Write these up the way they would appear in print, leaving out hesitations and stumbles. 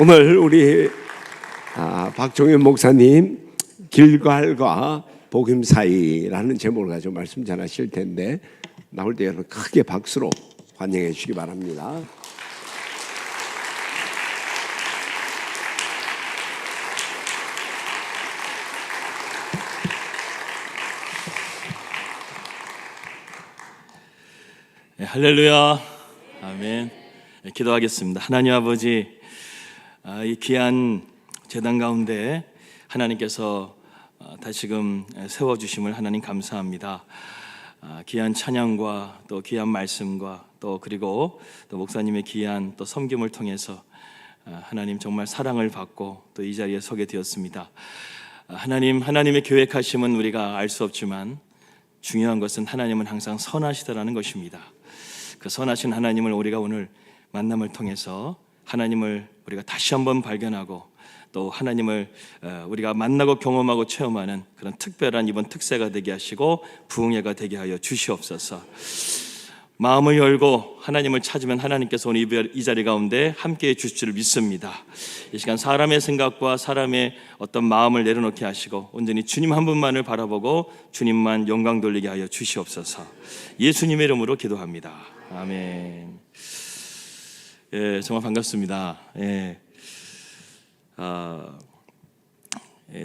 오늘 우리 박종현 목사님 길갈과 복음 사이라는 제목을 가지고 말씀 전하실 텐데 나올 때 여러분 크게 박수로 환영해 주시기 바랍니다. 네, 할렐루야, 아멘. 네, 기도하겠습니다. 하나님 아버지, 이 귀한 제단 가운데 하나님께서 다시금 세워주심을 하나님 감사합니다. 귀한 찬양과 또 귀한 말씀과 또 그리고 또 목사님의 귀한 또 섬김을 통해서 하나님 정말 사랑을 받고 또 이 자리에 서게 되었습니다. 하나님의 계획하심은 우리가 알 수 없지만 중요한 것은 하나님은 항상 선하시다라는 것입니다. 그 선하신 하나님을 우리가 오늘 만남을 통해서 하나님을 우리가 다시 한번 발견하고 또 하나님을 우리가 만나고 경험하고 체험하는 그런 특별한 이번 특세가 되게 하시고 부흥회가 되게 하여 주시옵소서. 마음을 열고 하나님을 찾으면 하나님께서 오늘 이 자리 가운데 함께해 주실 줄 믿습니다. 이 시간 사람의 생각과 사람의 어떤 마음을 내려놓게 하시고 온전히 주님 한 분만을 바라보고 주님만 영광 돌리게 하여 주시옵소서. 예수님의 이름으로 기도합니다. 아멘. 예, 정말 반갑습니다.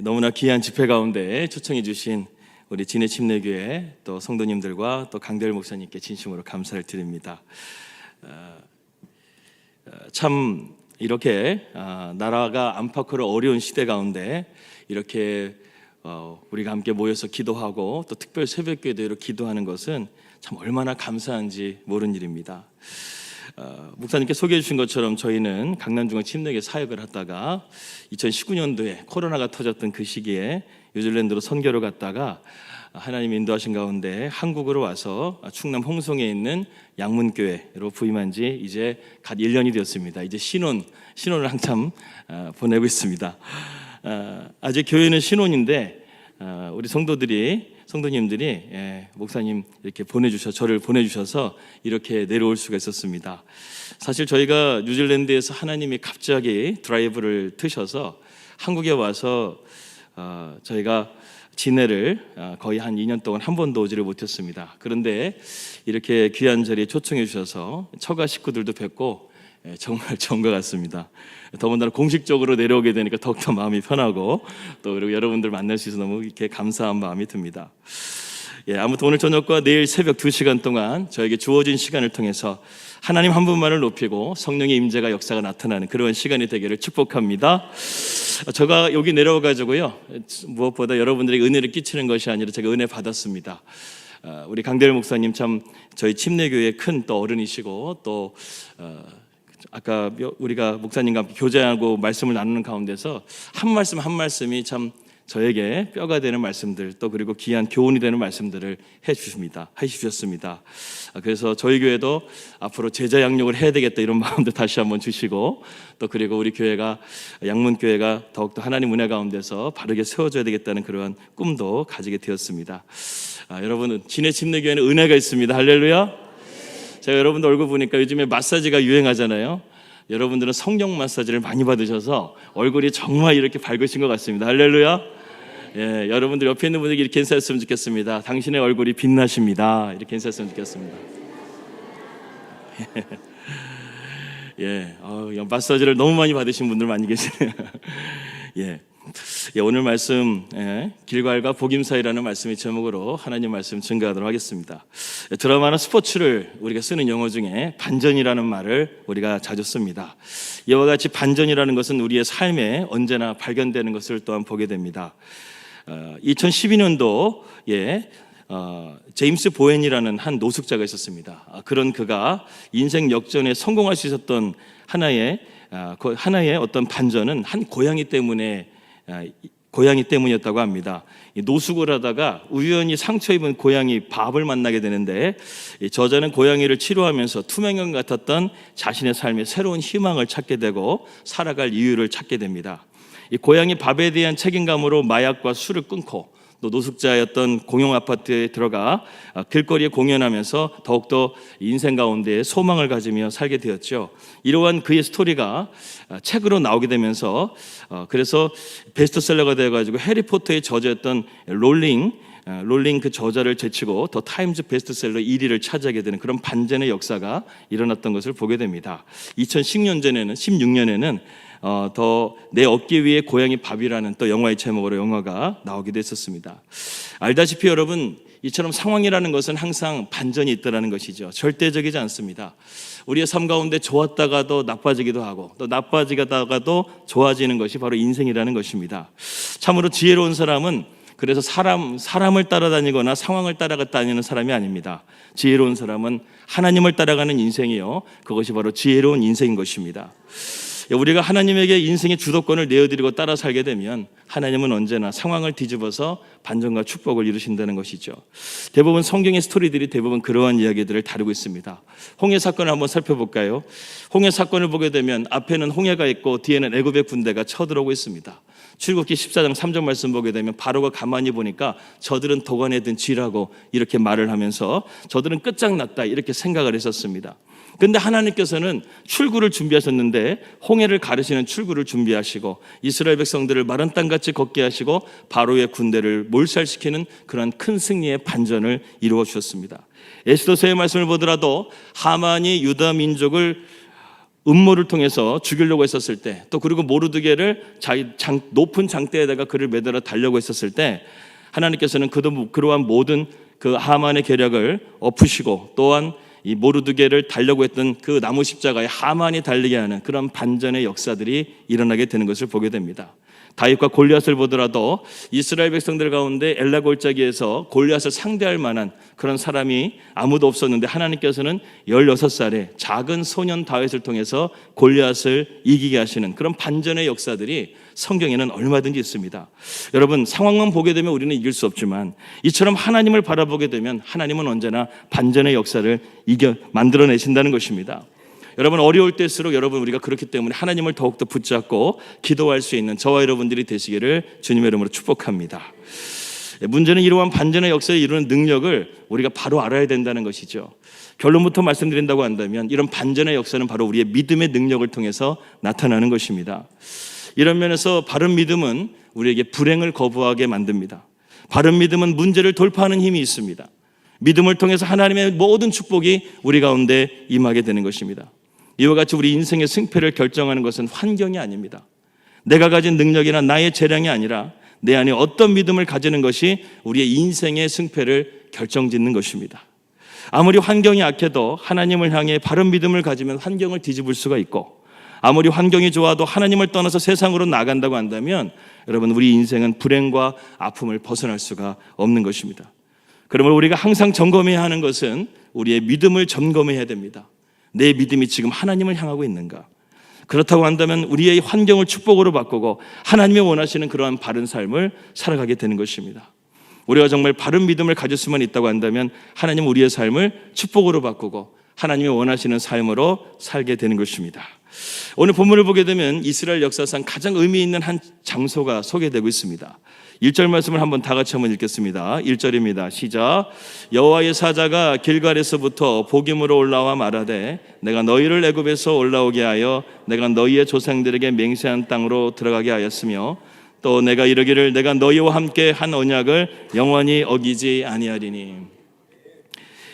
너무나 귀한 집회 가운데 초청해 주신 우리 진해 침례교회 또 성도님들과 또 강대열 목사님께 진심으로 감사를 드립니다. 참 이렇게 나라가 안팎으로 어려운 시대 가운데 이렇게 우리가 함께 모여서 기도하고 또 특별 새벽기도로 기도하는 것은 참 얼마나 감사한지 모르는 일입니다. 목사님께 소개해 주신 것처럼 저희는 강남중앙 침례교회 사역을 하다가 2019년도에 코로나가 터졌던 그 시기에 뉴질랜드로 선교를 갔다가 하나님 인도하신 가운데 한국으로 와서 충남 홍성에 있는 양문교회로 부임한 지 이제 갓 1년이 되었습니다. 이제 신혼을 한참 보내고 있습니다. 아직 교회는 신혼인데 우리 성도님들이 목사님 이렇게 저를 보내주셔서 이렇게 내려올 수가 있었습니다. 사실 저희가 뉴질랜드에서 하나님이 갑자기 드라이브를 트셔서 한국에 와서 저희가 진해를 거의 한 2년 동안 한 번도 오지를 못했습니다. 그런데 이렇게 귀한 자리에 초청해 주셔서 처가 식구들도 뵙고 정말 좋은 것 같습니다. 더군다나 공식적으로 내려오게 되니까 더욱더 마음이 편하고 또 그리고 여러분들 만날 수 있어서 너무 이렇게 감사한 마음이 듭니다. 아무튼 오늘 저녁과 내일 새벽 2시간 동안 저에게 주어진 시간을 통해서 하나님 한 분만을 높이고 성령의 임재가 역사가 나타나는 그런 시간이 되기를 축복합니다. 제가 여기 내려와가지고요, 무엇보다 여러분들에게 은혜를 끼치는 것이 아니라 제가 은혜 받았습니다. 우리 강대열 목사님 참 저희 침례교회의 큰 또 어른이시고 또 아까 우리가 목사님과 함께 교제하고 말씀을 나누는 가운데서 한 말씀 한 말씀이 참 저에게 뼈가 되는 말씀들 또 그리고 귀한 교훈이 되는 말씀들을 해주셨습니다. 그래서 저희 교회도 앞으로 제자 양육을 해야 되겠다 이런 마음도 다시 한번 주시고 또 그리고 우리 교회가 양문교회가 더욱더 하나님 은혜 가운데서 바르게 세워져야 되겠다는 그러한 꿈도 가지게 되었습니다. 여러분 진해 침례교회는 은혜가 있습니다. 할렐루야. 제가 여러분들 얼굴 보니까 요즘에 마사지가 유행하잖아요. 여러분들은 성령 마사지를 많이 받으셔서 얼굴이 정말 이렇게 밝으신 것 같습니다. 할렐루야. 여러분들 옆에 있는 분에게 이렇게 인사했으면 좋겠습니다. 당신의 얼굴이 빛나십니다. 이렇게 인사했으면 좋겠습니다. 마사지를 너무 많이 받으신 분들 많이 계시네요. 오늘 말씀 길갈과 복음 사이라는 말씀의 제목으로 하나님 말씀 증거하도록 하겠습니다. 드라마나 스포츠를 우리가 쓰는 용어 중에 반전이라는 말을 우리가 자주 씁니다. 이와 같이 반전이라는 것은 우리의 삶에 언제나 발견되는 것을 또한 보게 됩니다. 2012년도에 제임스 보웬이라는 한 노숙자가 있었습니다. 그런 그가 인생 역전에 성공할 수 있었던 하나의 어떤 반전은 한 고양이 때문이었다고 합니다. 노숙을 하다가 우연히 상처 입은 고양이 밥을 만나게 되는데 저자는 고양이를 치료하면서 투명인 같았던 자신의 삶에 새로운 희망을 찾게 되고 살아갈 이유를 찾게 됩니다. 이 고양이 밥에 대한 책임감으로 마약과 술을 끊고 또 노숙자였던 공용 아파트에 들어가 길거리에 공연하면서 더욱더 인생 가운데 소망을 가지며 살게 되었죠. 이러한 그의 스토리가 책으로 나오게 되면서 그래서 베스트셀러가 되어가지고 해리포터의 저자였던 롤링 그 저자를 제치고 더 타임즈 베스트셀러 1위를 차지하게 되는 그런 반전의 역사가 일어났던 것을 보게 됩니다. 2016년에는 더 내 어깨 위에 고양이 밥이라는 또 영화의 제목으로 영화가 나오기도 했었습니다. 알다시피 여러분, 이처럼 상황이라는 것은 항상 반전이 있다는 것이죠. 절대적이지 않습니다. 우리의 삶 가운데 좋았다가도 나빠지기도 하고 또 나빠지다가도 좋아지는 것이 바로 인생이라는 것입니다. 참으로 지혜로운 사람은 그래서 사람을 따라다니거나 상황을 따라다니는 사람이 아닙니다. 지혜로운 사람은 하나님을 따라가는 인생이요, 그것이 바로 지혜로운 인생인 것입니다. 우리가 하나님에게 인생의 주도권을 내어드리고 따라 살게 되면 하나님은 언제나 상황을 뒤집어서 반전과 축복을 이루신다는 것이죠. 대부분 성경의 스토리들이 대부분 그러한 이야기들을 다루고 있습니다. 홍해 사건을 한번 살펴볼까요? 홍해 사건을 보게 되면 앞에는 홍해가 있고 뒤에는 애굽의 군대가 쳐들어오고 있습니다. 출애굽기 14장 3절 말씀 보게 되면 바로가 가만히 보니까 저들은 도관에 든 쥐라고 이렇게 말을 하면서 저들은 끝장났다 이렇게 생각을 했었습니다. 그런데 하나님께서는 출구를 준비하셨는데 홍해를 가르시는 출구를 준비하시고 이스라엘 백성들을 마른 땅같이 걷게 하시고 바로의 군대를 몰살시키는 그런 큰 승리의 반전을 이루어 주셨습니다. 에스더서의 말씀을 보더라도 하만이 유다 민족을 음모를 통해서 죽이려고 했었을 때, 또 그리고 모르드게를 높은 장대에다가 그를 매달아 달려고 했었을 때 하나님께서는 그러한 모든 그 하만의 계략을 엎으시고 또한 이 모르드게를 달려고 했던 그 나무 십자가에 하만이 달리게 하는 그런 반전의 역사들이 일어나게 되는 것을 보게 됩니다. 다윗과 골리앗을 보더라도 이스라엘 백성들 가운데 엘라 골짜기에서 골리앗을 상대할 만한 그런 사람이 아무도 없었는데 하나님께서는 16살의 작은 소년 다윗을 통해서 골리앗을 이기게 하시는 그런 반전의 역사들이 성경에는 얼마든지 있습니다. 여러분, 상황만 보게 되면 우리는 이길 수 없지만 이처럼 하나님을 바라보게 되면 하나님은 언제나 반전의 역사를 만들어내신다는 것입니다. 여러분, 어려울 때일수록 여러분 우리가 그렇기 때문에 하나님을 더욱더 붙잡고 기도할 수 있는 저와 여러분들이 되시기를 주님의 이름으로 축복합니다. 문제는 이러한 반전의 역사에 이루는 능력을 우리가 바로 알아야 된다는 것이죠. 결론부터 말씀드린다고 한다면 이런 반전의 역사는 바로 우리의 믿음의 능력을 통해서 나타나는 것입니다. 이런 면에서 바른 믿음은 우리에게 불행을 거부하게 만듭니다. 바른 믿음은 문제를 돌파하는 힘이 있습니다. 믿음을 통해서 하나님의 모든 축복이 우리 가운데 임하게 되는 것입니다. 이와 같이 우리 인생의 승패를 결정하는 것은 환경이 아닙니다. 내가 가진 능력이나 나의 재량이 아니라 내 안에 어떤 믿음을 가지는 것이 우리의 인생의 승패를 결정짓는 것입니다. 아무리 환경이 악해도 하나님을 향해 바른 믿음을 가지면 환경을 뒤집을 수가 있고, 아무리 환경이 좋아도 하나님을 떠나서 세상으로 나간다고 한다면 여러분, 우리 인생은 불행과 아픔을 벗어날 수가 없는 것입니다. 그러므로 우리가 항상 점검해야 하는 것은 우리의 믿음을 점검해야 됩니다. 내 믿음이 지금 하나님을 향하고 있는가? 그렇다고 한다면 우리의 환경을 축복으로 바꾸고 하나님이 원하시는 그러한 바른 삶을 살아가게 되는 것입니다. 우리가 정말 바른 믿음을 가질 수만 있다고 한다면 하나님은 우리의 삶을 축복으로 바꾸고 하나님이 원하시는 삶으로 살게 되는 것입니다. 오늘 본문을 보게 되면 이스라엘 역사상 가장 의미 있는 한 장소가 소개되고 있습니다. 1절 말씀을 한번 다 같이 한번 읽겠습니다. 1절입니다. 시작. 여호와의 사자가 길갈에서부터 보김으로 올라와 말하되 내가 너희를 애굽에서 올라오게 하여 내가 너희의 조상들에게 맹세한 땅으로 들어가게 하였으며 또 내가 이르기를 내가 너희와 함께 한 언약을 영원히 어기지 아니하리니.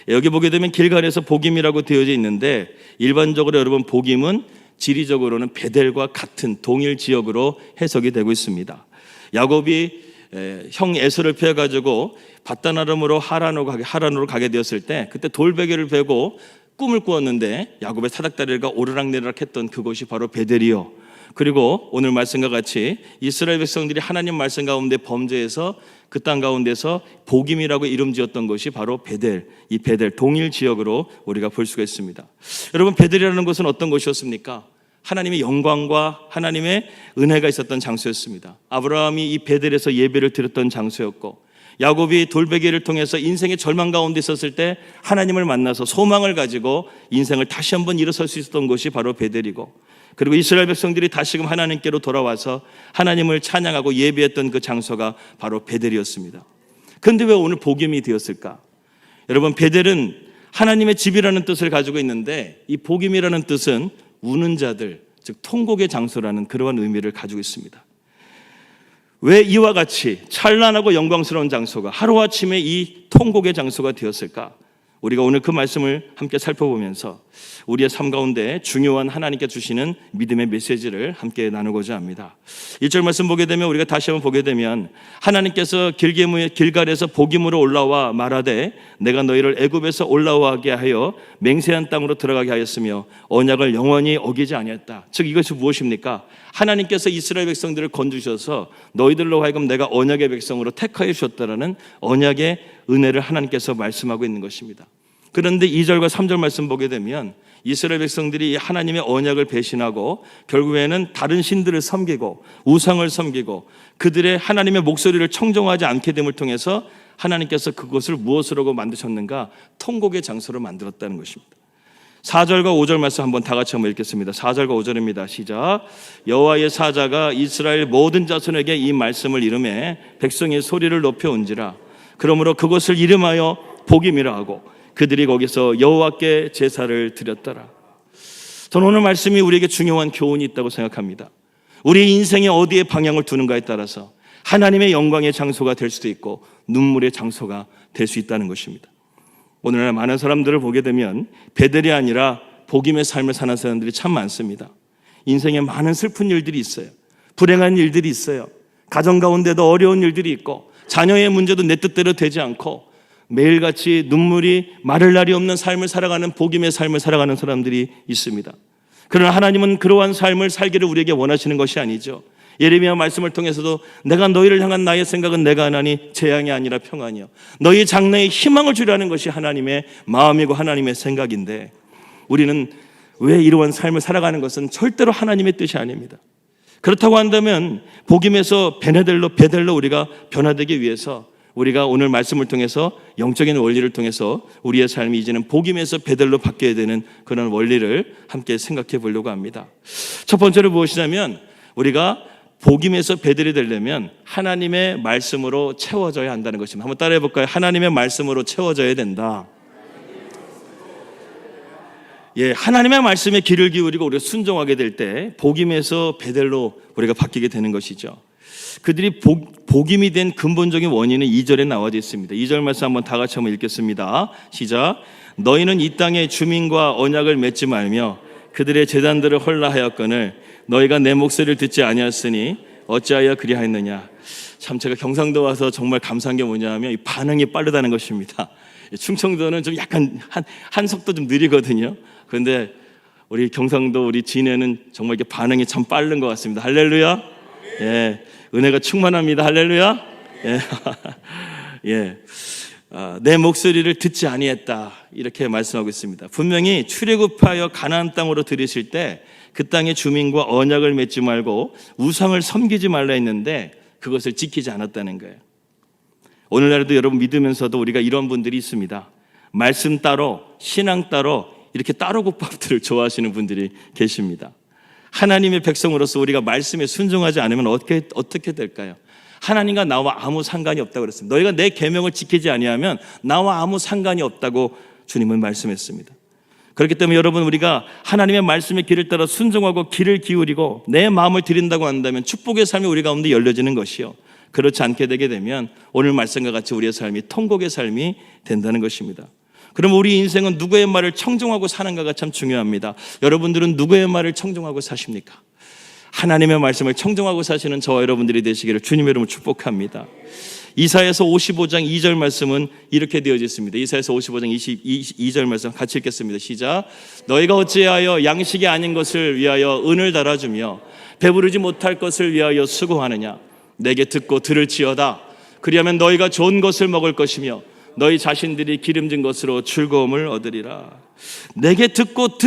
여기 보게 되면 길갈에서 보김이라고 되어져 있는데 일반적으로 여러분 보김은 지리적으로는 베델과 같은 동일 지역으로 해석이 되고 있습니다. 야곱이 형 에서를 피해가지고 밧단아람으로 하란으로 가게 되었을 때 그때 돌베개를 베고 꿈을 꾸었는데 야곱의 사닥다리가 오르락내리락 했던 그곳이 바로 베델이요. 그리고 오늘 말씀과 같이 이스라엘 백성들이 하나님 말씀 가운데 범죄해서 그 땅 가운데서 보김이라고 이름 지었던 것이 바로 베델, 이 베델 동일 지역으로 우리가 볼 수가 있습니다. 여러분, 베델이라는 것은 어떤 곳이었습니까? 하나님의 영광과 하나님의 은혜가 있었던 장소였습니다. 아브라함이 이 베델에서 예배를 드렸던 장소였고, 야곱이 돌베개를 통해서 인생의 절망 가운데 있었을 때 하나님을 만나서 소망을 가지고 인생을 다시 한번 일어설 수 있었던 곳이 바로 베델이고, 그리고 이스라엘 백성들이 다시금 하나님께로 돌아와서 하나님을 찬양하고 예배했던 그 장소가 바로 베델이었습니다. 그런데 왜 오늘 복임이 되었을까? 여러분, 베델은 하나님의 집이라는 뜻을 가지고 있는데 이 복임이라는 뜻은 우는 자들, 즉 통곡의 장소라는 그러한 의미를 가지고 있습니다. 왜 이와 같이 찬란하고 영광스러운 장소가 하루아침에 이 통곡의 장소가 되었을까? 우리가 오늘 그 말씀을 함께 살펴보면서 우리의 삶 가운데 중요한 하나님께 주시는 믿음의 메시지를 함께 나누고자 합니다. 1절 말씀 보게 되면, 우리가 다시 한번 보게 되면, 하나님께서 길갈에서 복임으로 올라와 말하되 내가 너희를 애굽에서 올라오게 하여 맹세한 땅으로 들어가게 하였으며 언약을 영원히 어기지 아니했다. 즉 이것이 무엇입니까? 하나님께서 이스라엘 백성들을 건두셔서 너희들로 하여금 내가 언약의 백성으로 택하여 주셨다라는 언약의 은혜를 하나님께서 말씀하고 있는 것입니다. 그런데 2절과 3절 말씀 보게 되면 이스라엘 백성들이 하나님의 언약을 배신하고 결국에는 다른 신들을 섬기고 우상을 섬기고 그들의 하나님의 목소리를 청정하지 않게 됨을 통해서 하나님께서 그것을 무엇으로 만드셨는가? 통곡의 장소로 만들었다는 것입니다. 4절과 5절 말씀 한번 다 같이 한번 읽겠습니다. 4절과 5절입니다. 시작. 여호와의 사자가 이스라엘 모든 자손에게 이 말씀을 이르매 백성의 소리를 높여 온지라. 그러므로 그것을 이름하여 복임이라 하고 그들이 거기서 여호와께 제사를 드렸더라. 저는 오늘 말씀이 우리에게 중요한 교훈이 있다고 생각합니다. 우리의 인생에 어디에 방향을 두는가에 따라서 하나님의 영광의 장소가 될 수도 있고 눈물의 장소가 될 수 있다는 것입니다. 오늘날 많은 사람들을 보게 되면 베델이 아니라 복임의 삶을 사는 사람들이 참 많습니다. 인생에 많은 슬픈 일들이 있어요. 불행한 일들이 있어요. 가정 가운데도 어려운 일들이 있고 자녀의 문제도 내 뜻대로 되지 않고 매일같이 눈물이 마를 날이 없는 삶을 살아가는 복임의 삶을 살아가는 사람들이 있습니다. 그러나 하나님은 그러한 삶을 살기를 우리에게 원하시는 것이 아니죠. 예레미야 말씀을 통해서도 내가 너희를 향한 나의 생각은 내가 하나니 재앙이 아니라 평안이요 너희 장래에 희망을 주려는 것이 하나님의 마음이고 하나님의 생각인데, 우리는 왜 이러한 삶을 살아가는 것은 절대로 하나님의 뜻이 아닙니다. 그렇다고 한다면 복임에서 베델로 우리가 변화되기 위해서 우리가 오늘 말씀을 통해서 영적인 원리를 통해서 우리의 삶이 이제는 복임에서 베델로 바뀌어야 되는 그런 원리를 함께 생각해 보려고 합니다. 첫 번째로 무엇이냐면, 우리가 복임에서 베델이 되려면 하나님의 말씀으로 채워져야 한다는 것입니다. 한번 따라해 볼까요? 하나님의 말씀으로 채워져야 된다. 예, 하나님의 말씀에 귀를 기울이고 우리가 순종하게 될 때 복임에서 베델로 우리가 바뀌게 되는 것이죠. 그들이 복임이 된 근본적인 원인은 2절에 나와져 있습니다. 2절 말씀 한번 다 같이 한번 읽겠습니다. 시작. 너희는 이 땅의 주민과 언약을 맺지 말며 그들의 제단들을 헐라하였거늘 너희가 내 목소리를 듣지 아니하였으니 어찌하여 그리하였느냐. 참 제가 경상도 와서 정말 감사한 게 뭐냐면 이 반응이 빠르다는 것입니다. 충청도는 좀 약간 한 속도 좀 느리거든요. 그런데 우리 경상도 우리 진해는 정말 이렇게 반응이 참 빠른 것 같습니다. 할렐루야. 예, 은혜가 충만합니다. 할렐루야. 예, 예. 내 목소리를 듣지 아니했다 이렇게 말씀하고 있습니다. 분명히 출애굽하여 가나안 땅으로 들이실 때 그 땅의 주민과 언약을 맺지 말고 우상을 섬기지 말라 했는데 그것을 지키지 않았다는 거예요. 오늘날에도 여러분 믿으면서도 우리가 이런 분들이 있습니다. 말씀 따로 신앙 따로 이렇게 따로 국밥들을 좋아하시는 분들이 계십니다. 하나님의 백성으로서 우리가 말씀에 순종하지 않으면 어떻게 될까요? 하나님과 나와 아무 상관이 없다고 그랬습니다. 너희가 내 계명을 지키지 아니하면 나와 아무 상관이 없다고 주님은 말씀했습니다. 그렇기 때문에 여러분, 우리가 하나님의 말씀의 길을 따라 순종하고 귀를 기울이고 내 마음을 드린다고 한다면 축복의 삶이 우리 가운데 열려지는 것이요, 그렇지 않게 되게 되면 오늘 말씀과 같이 우리의 삶이 통곡의 삶이 된다는 것입니다. 그럼 우리 인생은 누구의 말을 청종하고 사는가가 참 중요합니다. 여러분들은 누구의 말을 청종하고 사십니까? 하나님의 말씀을 청종하고 사시는 저와 여러분들이 되시기를 주님의 이름으로 축복합니다. 이사야서 55장 2절 말씀은 이렇게 되어져 있습니다. 이사야서 55장 22절 말씀 같이 읽겠습니다. 시작. 너희가 어찌하여 양식이 아닌 것을 위하여 은을 달아주며 배부르지 못할 것을 위하여 수고하느냐. 내게 듣고 들을지어다. 그리하면 너희가 좋은 것을 먹을 것이며 너희 자신들이 기름진 것으로 즐거움을 얻으리라. 내게 듣고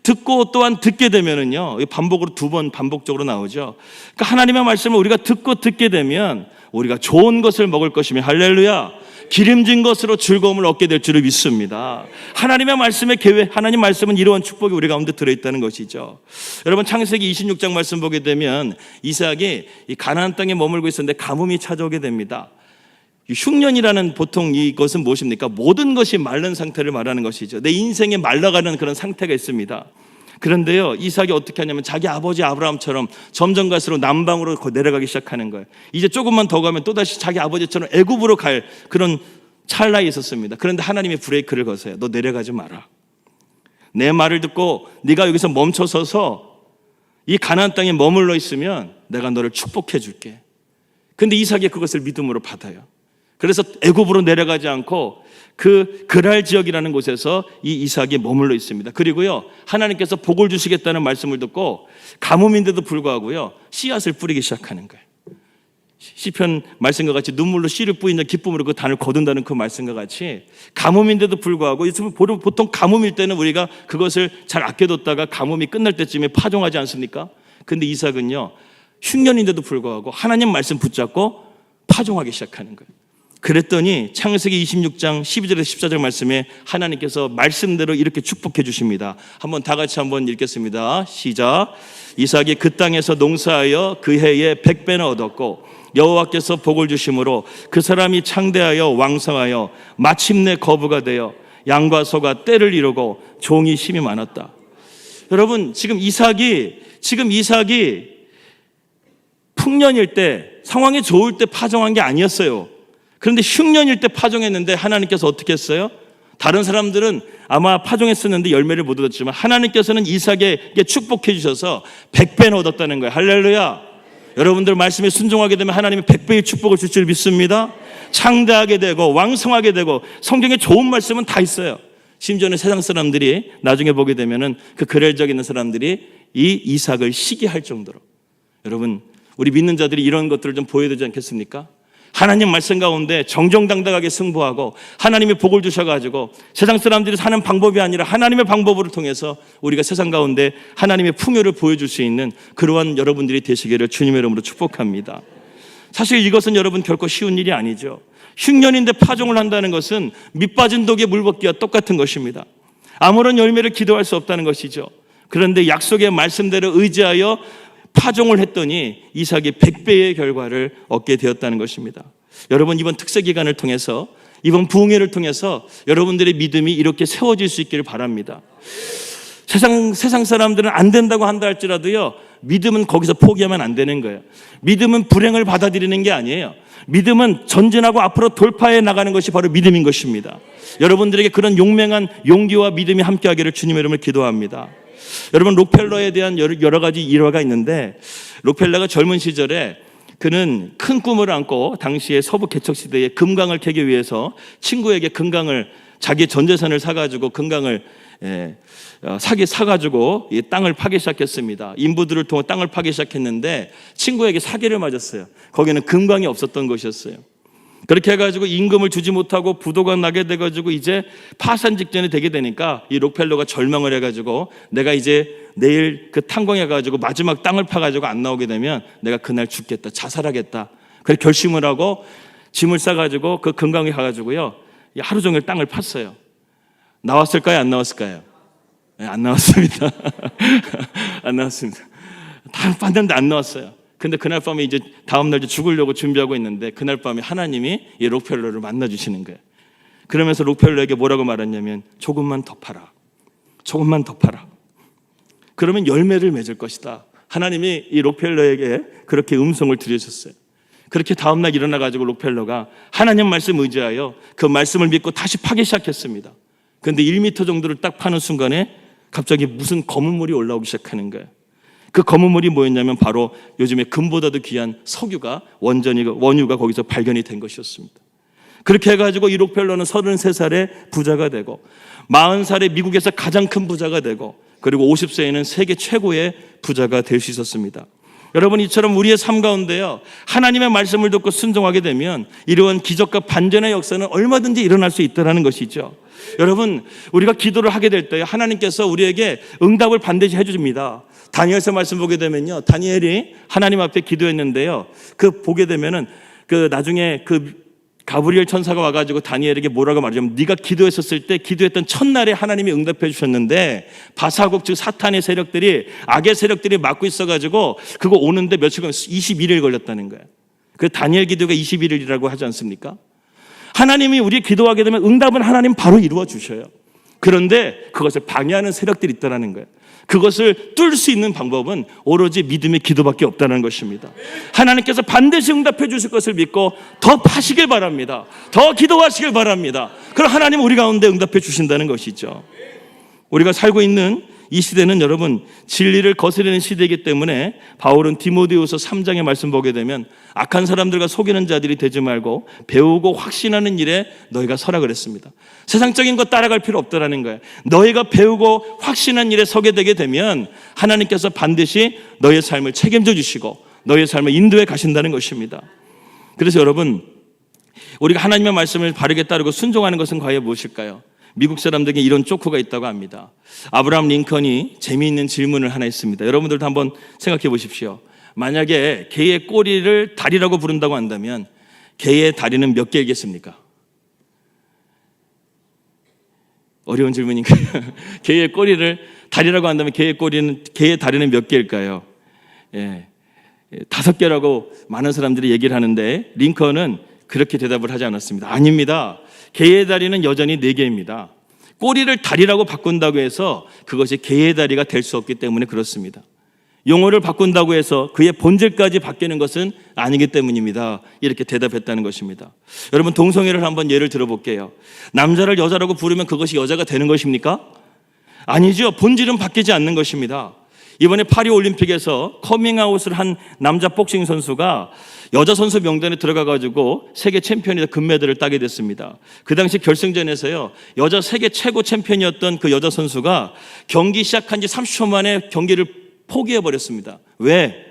듣고 또한 듣게 되면은요, 반복으로 2번 반복적으로 나오죠. 그러니까 하나님의 말씀을 우리가 듣게 되면 우리가 좋은 것을 먹을 것이며, 할렐루야, 기름진 것으로 즐거움을 얻게 될 줄을 믿습니다. 하나님의 말씀의 계획, 하나님 말씀은 이러한 축복이 우리 가운데 들어있다는 것이죠. 여러분, 창세기 26장 말씀 보게 되면 이삭이 이 가나안 땅에 머물고 있었는데 가뭄이 찾아오게 됩니다. 흉년이라는 보통 이것은 무엇입니까? 모든 것이 마른 상태를 말하는 것이죠. 내 인생에 말라가는 그런 상태가 있습니다. 그런데요, 이삭이 어떻게 하냐면 자기 아버지 아브라함처럼 점점 갈수록 남방으로 내려가기 시작하는 거예요. 이제 조금만 더 가면 또다시 자기 아버지처럼 애굽으로 갈 그런 찰나에 있었습니다. 그런데 하나님이 브레이크를 거세요. 너 내려가지 마라. 내 말을 듣고 네가 여기서 멈춰서서 이 가나안 땅에 머물러 있으면 내가 너를 축복해 줄게. 근데 이삭이 그것을 믿음으로 받아요. 그래서 애굽으로 내려가지 않고 그 그랄 지역이라는 곳에서 이 이삭이 머물러 있습니다. 그리고요, 하나님께서 복을 주시겠다는 말씀을 듣고 가뭄인데도 불구하고요, 씨앗을 뿌리기 시작하는 거예요. 시편 말씀과 같이 눈물로 씨를 뿌리는 기쁨으로 그 단을 거둔다는 그 말씀과 같이 가뭄인데도 불구하고, 보통 가뭄일 때는 우리가 그것을 잘 아껴뒀다가 가뭄이 끝날 때쯤에 파종하지 않습니까? 근데 이삭은요, 흉년인데도 불구하고 하나님 말씀 붙잡고 파종하기 시작하는 거예요. 그랬더니 창세기 26장 12절에서 14절 말씀에 하나님께서 말씀대로 이렇게 축복해 주십니다. 한번 다 같이 한번 읽겠습니다. 시작. 이삭이 그 땅에서 농사하여 그 해에 100배나 얻었고 여호와께서 복을 주심으로 그 사람이 창대하여 왕성하여 마침내 거부가 되어 양과 소가 떼를 이루고 종이 힘이 많았다. 여러분, 지금 이삭이 풍년일 때, 상황이 좋을 때 파종한 게 아니었어요. 그런데 흉년일 때 파종했는데 하나님께서 어떻게 했어요? 다른 사람들은 아마 파종했었는데 열매를 못 얻었지만 하나님께서는 이삭에게 축복해 주셔서 100배나 얻었다는 거예요. 할렐루야. 여러분들 말씀에 순종하게 되면 하나님이 100배의 축복을 줄 줄 믿습니다. 창대하게 되고 왕성하게 되고, 성경에 좋은 말씀은 다 있어요. 심지어는 세상 사람들이 나중에 보게 되면은 그 그랄적 있는 사람들이 이 이삭을 시기할 정도로, 여러분, 우리 믿는 자들이 이런 것들을 좀 보여야 되지 않겠습니까? 하나님 말씀 가운데 정정당당하게 승부하고 하나님이 복을 주셔가지고 세상 사람들이 사는 방법이 아니라 하나님의 방법을 통해서 우리가 세상 가운데 하나님의 풍요를 보여줄 수 있는 그러한 여러분들이 되시기를 주님의 이름으로 축복합니다. 사실 이것은 여러분 결코 쉬운 일이 아니죠. 흉년인데 파종을 한다는 것은 밑빠진 독에 물 붓기와 똑같은 것입니다. 아무런 열매를 기도할 수 없다는 것이죠. 그런데 약속의 말씀대로 의지하여 파종을 했더니 이삭이 100배의 결과를 얻게 되었다는 것입니다. 여러분, 이번 특세 기간을 통해서, 이번 부흥회를 통해서 여러분들의 믿음이 이렇게 세워질 수 있기를 바랍니다. 세상 사람들은 안 된다고 한다 할지라도요, 믿음은 거기서 포기하면 안 되는 거예요. 믿음은 불행을 받아들이는 게 아니에요. 믿음은 전진하고 앞으로 돌파해 나가는 것이 바로 믿음인 것입니다. 여러분들에게 그런 용맹한 용기와 믿음이 함께하기를 주님의 이름으로 기도합니다. 여러분, 록펠러에 대한 여러 가지 일화가 있는데, 록펠러가 젊은 시절에 그는 큰 꿈을 안고 당시에 서부 개척 시대에 금강을 캐기 위해서 친구에게 금강을, 자기 전 재산을 사가지고 금강을 사가지고 이 땅을 파기 시작했습니다. 인부들을 통해 땅을 파기 시작했는데 친구에게 사기를 맞았어요. 거기는 금강이 없었던 것이었어요. 그렇게 해가지고 임금을 주지 못하고 부도가 나게 돼가지고 이제 파산 직전이 되게 되니까 이 록펠러가 절망을 해가지고 내가 이제 내일 그 탄광해가지고 마지막 땅을 파가지고 안 나오게 되면 내가 그날 죽겠다, 자살하겠다. 그래서 결심을 하고 짐을 싸가지고 그 금강에 가가지고요, 하루 종일 땅을 팠어요. 나왔을까요? 안 나왔을까요? 네, 안 나왔습니다. 안 나왔습니다. 다 팠는데 안 나왔어요. 근데 그날 밤에 이제 다음날 죽으려고 준비하고 있는데 그날 밤에 하나님이 이 록펠러를 만나주시는 거예요. 그러면서 록펠러에게 뭐라고 말했냐면, 조금만 더 팔아. 조금만 더 팔아. 그러면 열매를 맺을 것이다. 하나님이 이 록펠러에게 그렇게 음성을 들으셨어요. 그렇게 다음날 일어나가지고 록펠러가 하나님 말씀 의지하여 그 말씀을 믿고 다시 파기 시작했습니다. 그런데 1m 정도를 딱 파는 순간에 갑자기 무슨 검은 물이 올라오기 시작하는 거예요. 그 검은 물이 뭐였냐면 바로 요즘에 금보다도 귀한 석유가, 원유가 거기서 발견이 된 것이었습니다. 그렇게 해가지고 이 록펠러는 33살에 부자가 되고 40살에 미국에서 가장 큰 부자가 되고 그리고 50세에는 세계 최고의 부자가 될 수 있었습니다. 여러분, 이처럼 우리의 삶 가운데요, 하나님의 말씀을 듣고 순종하게 되면 이러한 기적과 반전의 역사는 얼마든지 일어날 수 있다는 것이죠. 여러분, 우리가 기도를 하게 될 때 하나님께서 우리에게 응답을 반드시 해줍니다. 다니엘서 말씀 보게 되면요, 다니엘이 하나님 앞에 기도했는데요, 그 보게 되면은 그 나중에 그 가브리엘 천사가 와가지고 다니엘에게 뭐라고 말하냐면, 네가 기도했었을 때 기도했던 첫날에 하나님이 응답해 주셨는데 바사국 즉 사탄의 세력들이, 악의 세력들이 막고 있어가지고 그거 오는데 며칠간 21일 걸렸다는 거예요. 그 다니엘 기도가 21일이라고 하지 않습니까? 하나님이 우리 기도하게 되면 응답은 하나님 바로 이루어 주셔요. 그런데 그것을 방해하는 세력들이 있다는 거예요. 그것을 뚫을 수 있는 방법은 오로지 믿음의 기도밖에 없다는 것입니다. 하나님께서 반드시 응답해 주실 것을 믿고 더 파시길 바랍니다. 더 기도하시길 바랍니다. 그럼 하나님은 우리 가운데 응답해 주신다는 것이죠. 우리가 살고 있는 이 시대는 여러분 진리를 거스르는 시대이기 때문에 바울은 디모데후서 3장의 말씀 보게 되면 악한 사람들과 속이는 자들이 되지 말고 배우고 확신하는 일에 너희가 서라 그랬습니다. 세상적인 것 따라갈 필요 없다라는 거예요. 너희가 배우고 확신한 일에 서게 되게 되면 하나님께서 반드시 너희의 삶을 책임져 주시고 너희의 삶을 인도해 가신다는 것입니다. 그래서 여러분, 우리가 하나님의 말씀을 바르게 따르고 순종하는 것은 과연 무엇일까요? 미국 사람들에게 이런 쪼크가 있다고 합니다. 아브라함 링컨이 재미있는 질문을 하나 했습니다. 여러분들도 한번 생각해 보십시오. 만약에 개의 꼬리를 다리라고 부른다고 한다면 개의 다리는 몇 개이겠습니까? 어려운 질문인가요? 개의 꼬리를 다리라고 한다면 개의 다리는 몇 개일까요? 5개라고 많은 사람들이 얘기를 하는데 링컨은 그렇게 대답을 하지 않았습니다. 아닙니다. 개의 다리는 여전히 4개입니다. 꼬리를 다리라고 바꾼다고 해서 그것이 개의 다리가 될 수 없기 때문에 그렇습니다. 용어를 바꾼다고 해서 그의 본질까지 바뀌는 것은 아니기 때문입니다. 이렇게 대답했다는 것입니다. 여러분, 동성애를 한번 예를 들어볼게요. 남자를 여자라고 부르면 그것이 여자가 되는 것입니까? 아니죠. 본질은 바뀌지 않는 것입니다. 이번에 파리올림픽에서 커밍아웃을 한 남자 복싱 선수가 여자 선수 명단에 들어가가지고 세계 챔피언이다 금메달을 따게 됐습니다. 그 당시 결승전에서요, 여자 세계 최고 챔피언이었던 그 여자 선수가 경기 시작한 지 30초 만에 경기를 포기해버렸습니다. 왜?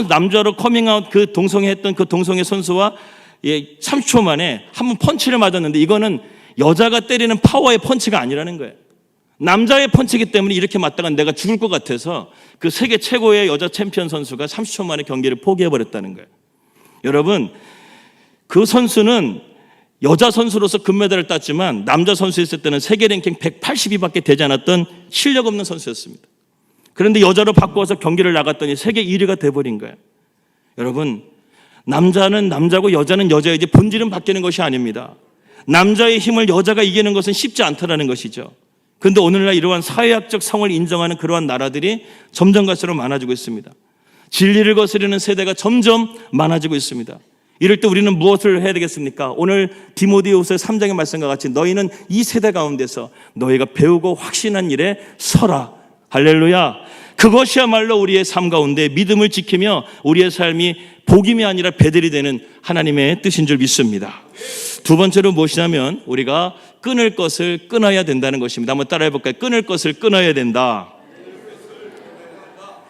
남자로 커밍아웃 그 동성애했던 그 동성애 선수와 30초 만에 한 번 펀치를 맞았는데 이거는 여자가 때리는 파워의 펀치가 아니라는 거예요. 남자의 펀치이기 때문에 이렇게 맞다가 내가 죽을 것 같아서 그 세계 최고의 여자 챔피언 선수가 30초 만에 경기를 포기해버렸다는 거예요. 여러분, 그 선수는 여자 선수로서 금메달을 땄지만 남자 선수였을 때는 세계 랭킹 182밖에 되지 않았던 실력 없는 선수였습니다. 그런데 여자로 바꿔서 경기를 나갔더니 세계 1위가 돼버린 거예요. 여러분, 남자는 남자고 여자는 여자이지 본질은 바뀌는 것이 아닙니다. 남자의 힘을 여자가 이기는 것은 쉽지 않다는 것이죠. 그런데 오늘날 이러한 사회학적 성을 인정하는 그러한 나라들이 점점 갈수록 많아지고 있습니다. 진리를 거스르는 세대가 점점 많아지고 있습니다. 이럴 때 우리는 무엇을 해야 되겠습니까? 오늘 디모데후서 3장의 말씀과 같이 너희는 이 세대 가운데서 너희가 배우고 확신한 일에 서라. 할렐루야. 그것이야말로 우리의 삶 가운데 믿음을 지키며 우리의 삶이 복임이 아니라 배들이 되는 하나님의 뜻인 줄 믿습니다. 두 번째로 무엇이냐면 우리가 끊을 것을 끊어야 된다는 것입니다. 한번 따라해 볼까요? 끊을 것을 끊어야 된다.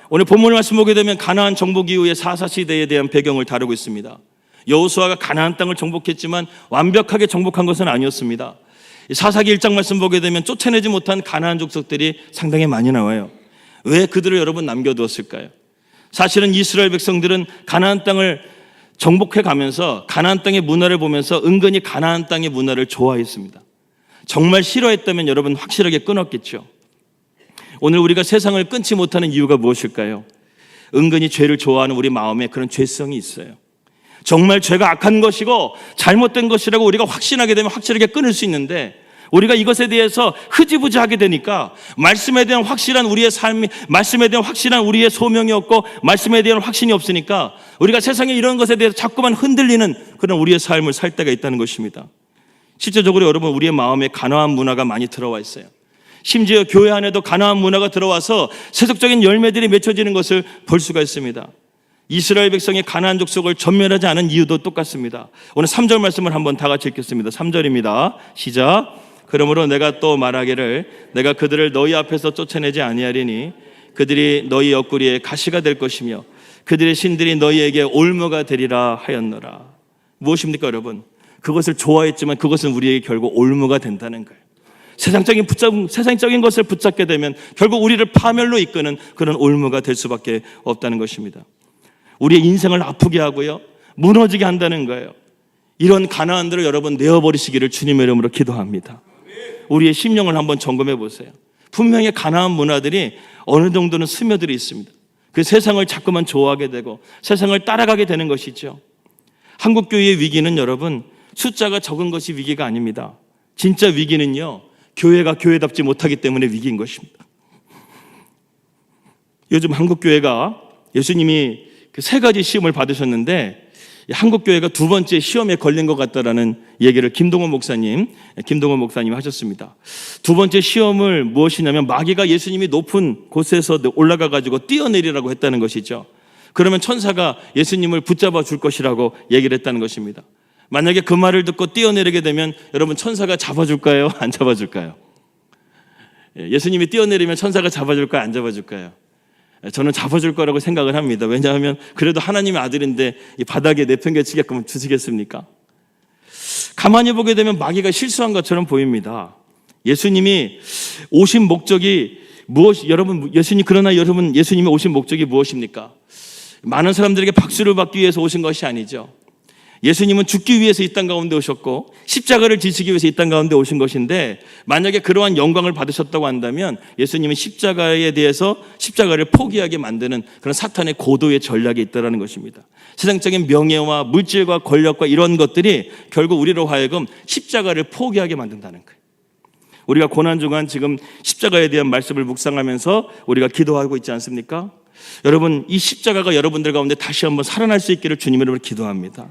오늘 본문 말씀 보게 되면 가나안 정복 이후의 사사 시대에 대한 배경을 다루고 있습니다. 여호수아가 가나안 땅을 정복했지만 완벽하게 정복한 것은 아니었습니다. 사사기 1장 말씀 보게 되면 쫓아내지 못한 가나안 족속들이 상당히 많이 나와요. 왜 그들을 여러분 남겨두었을까요? 사실은 이스라엘 백성들은 가나안 땅을 정복해 가면서 가나안 땅의 문화를 보면서 은근히 가나안 땅의 문화를 좋아했습니다. 정말 싫어했다면 여러분 확실하게 끊었겠죠. 오늘 우리가 세상을 끊지 못하는 이유가 무엇일까요? 은근히 죄를 좋아하는 우리 마음에 그런 죄성이 있어요. 정말 죄가 악한 것이고 잘못된 것이라고 우리가 확신하게 되면 확실하게 끊을 수 있는데 우리가 이것에 대해서 흐지부지하게 되니까 말씀에 대한 확실한 우리의 삶이, 말씀에 대한 확실한 우리의 소명이 없고 말씀에 대한 확신이 없으니까 우리가 세상에 이런 것에 대해서 자꾸만 흔들리는 그런 우리의 삶을 살 때가 있다는 것입니다. 실제적으로 여러분 우리의 마음에 가나안 문화가 많이 들어와 있어요. 심지어 교회 안에도 가나안 문화가 들어와서 세속적인 열매들이 맺혀지는 것을 볼 수가 있습니다. 이스라엘 백성이 가나안 족속을 전멸하지 않은 이유도 똑같습니다. 오늘 3절 말씀을 한번 다 같이 읽겠습니다. 3절입니다. 시작. 그러므로 내가 또 말하기를 내가 그들을 너희 앞에서 쫓아내지 아니하리니 그들이 너희 옆구리에 가시가 될 것이며 그들의 신들이 너희에게 올무가 되리라 하였노라. 무엇입니까 여러분? 그것을 좋아했지만 그것은 우리에게 결국 올무가 된다는 거예요. 세상적인 것을 붙잡게 되면 결국 우리를 파멸로 이끄는 그런 올무가 될 수밖에 없다는 것입니다. 우리의 인생을 아프게 하고요, 무너지게 한다는 거예요. 이런 가나안들을 여러분 내어버리시기를 주님의 이름으로 기도합니다. 우리의 심령을 한번 점검해 보세요. 분명히 가나안 문화들이 어느 정도는 스며들어 있습니다. 그 세상을 자꾸만 좋아하게 되고 세상을 따라가게 되는 것이죠. 한국교회의 위기는 여러분 숫자가 적은 것이 위기가 아닙니다. 진짜 위기는요, 교회가 교회답지 못하기 때문에 위기인 것입니다. 요즘 한국교회가 예수님이 그 3가지 시험을 받으셨는데 한국교회가 2번째 시험에 걸린 것 같다라는 얘기를 김동원 목사님 하셨습니다. 2번째 시험을 무엇이냐면 마귀가 예수님이 높은 곳에서 올라가 가지고 뛰어내리라고 했다는 것이죠. 그러면 천사가 예수님을 붙잡아 줄 것이라고 얘기를 했다는 것입니다. 만약에 그 말을 듣고 뛰어내리게 되면 여러분 천사가 잡아줄까요? 안 잡아줄까요? 예수님이 뛰어내리면 천사가 잡아줄까요? 안 잡아줄까요? 저는 잡아줄 거라고 생각을 합니다. 왜냐하면 그래도 하나님의 아들인데 이 바닥에 내팽개치게끔 주시겠습니까? 가만히 보게 되면 마귀가 실수한 것처럼 보입니다. 예수님이 오신 목적이 그러나 여러분 예수님이 오신 목적이 무엇입니까? 많은 사람들에게 박수를 받기 위해서 오신 것이 아니죠. 예수님은 죽기 위해서 이 땅 가운데 오셨고 십자가를 지시기 위해서 이 땅 가운데 오신 것인데, 만약에 그러한 영광을 받으셨다고 한다면 예수님은 십자가에 대해서 십자가를 포기하게 만드는 그런 사탄의 고도의 전략이 있다는 것입니다. 세상적인 명예와 물질과 권력과 이런 것들이 결국 우리로 하여금 십자가를 포기하게 만든다는 거예요. 우리가 고난중간 지금 십자가에 대한 말씀을 묵상하면서 우리가 기도하고 있지 않습니까? 여러분, 이 십자가가 여러분들 가운데 다시 한번 살아날 수 있기를 주님의 이름으로 기도합니다.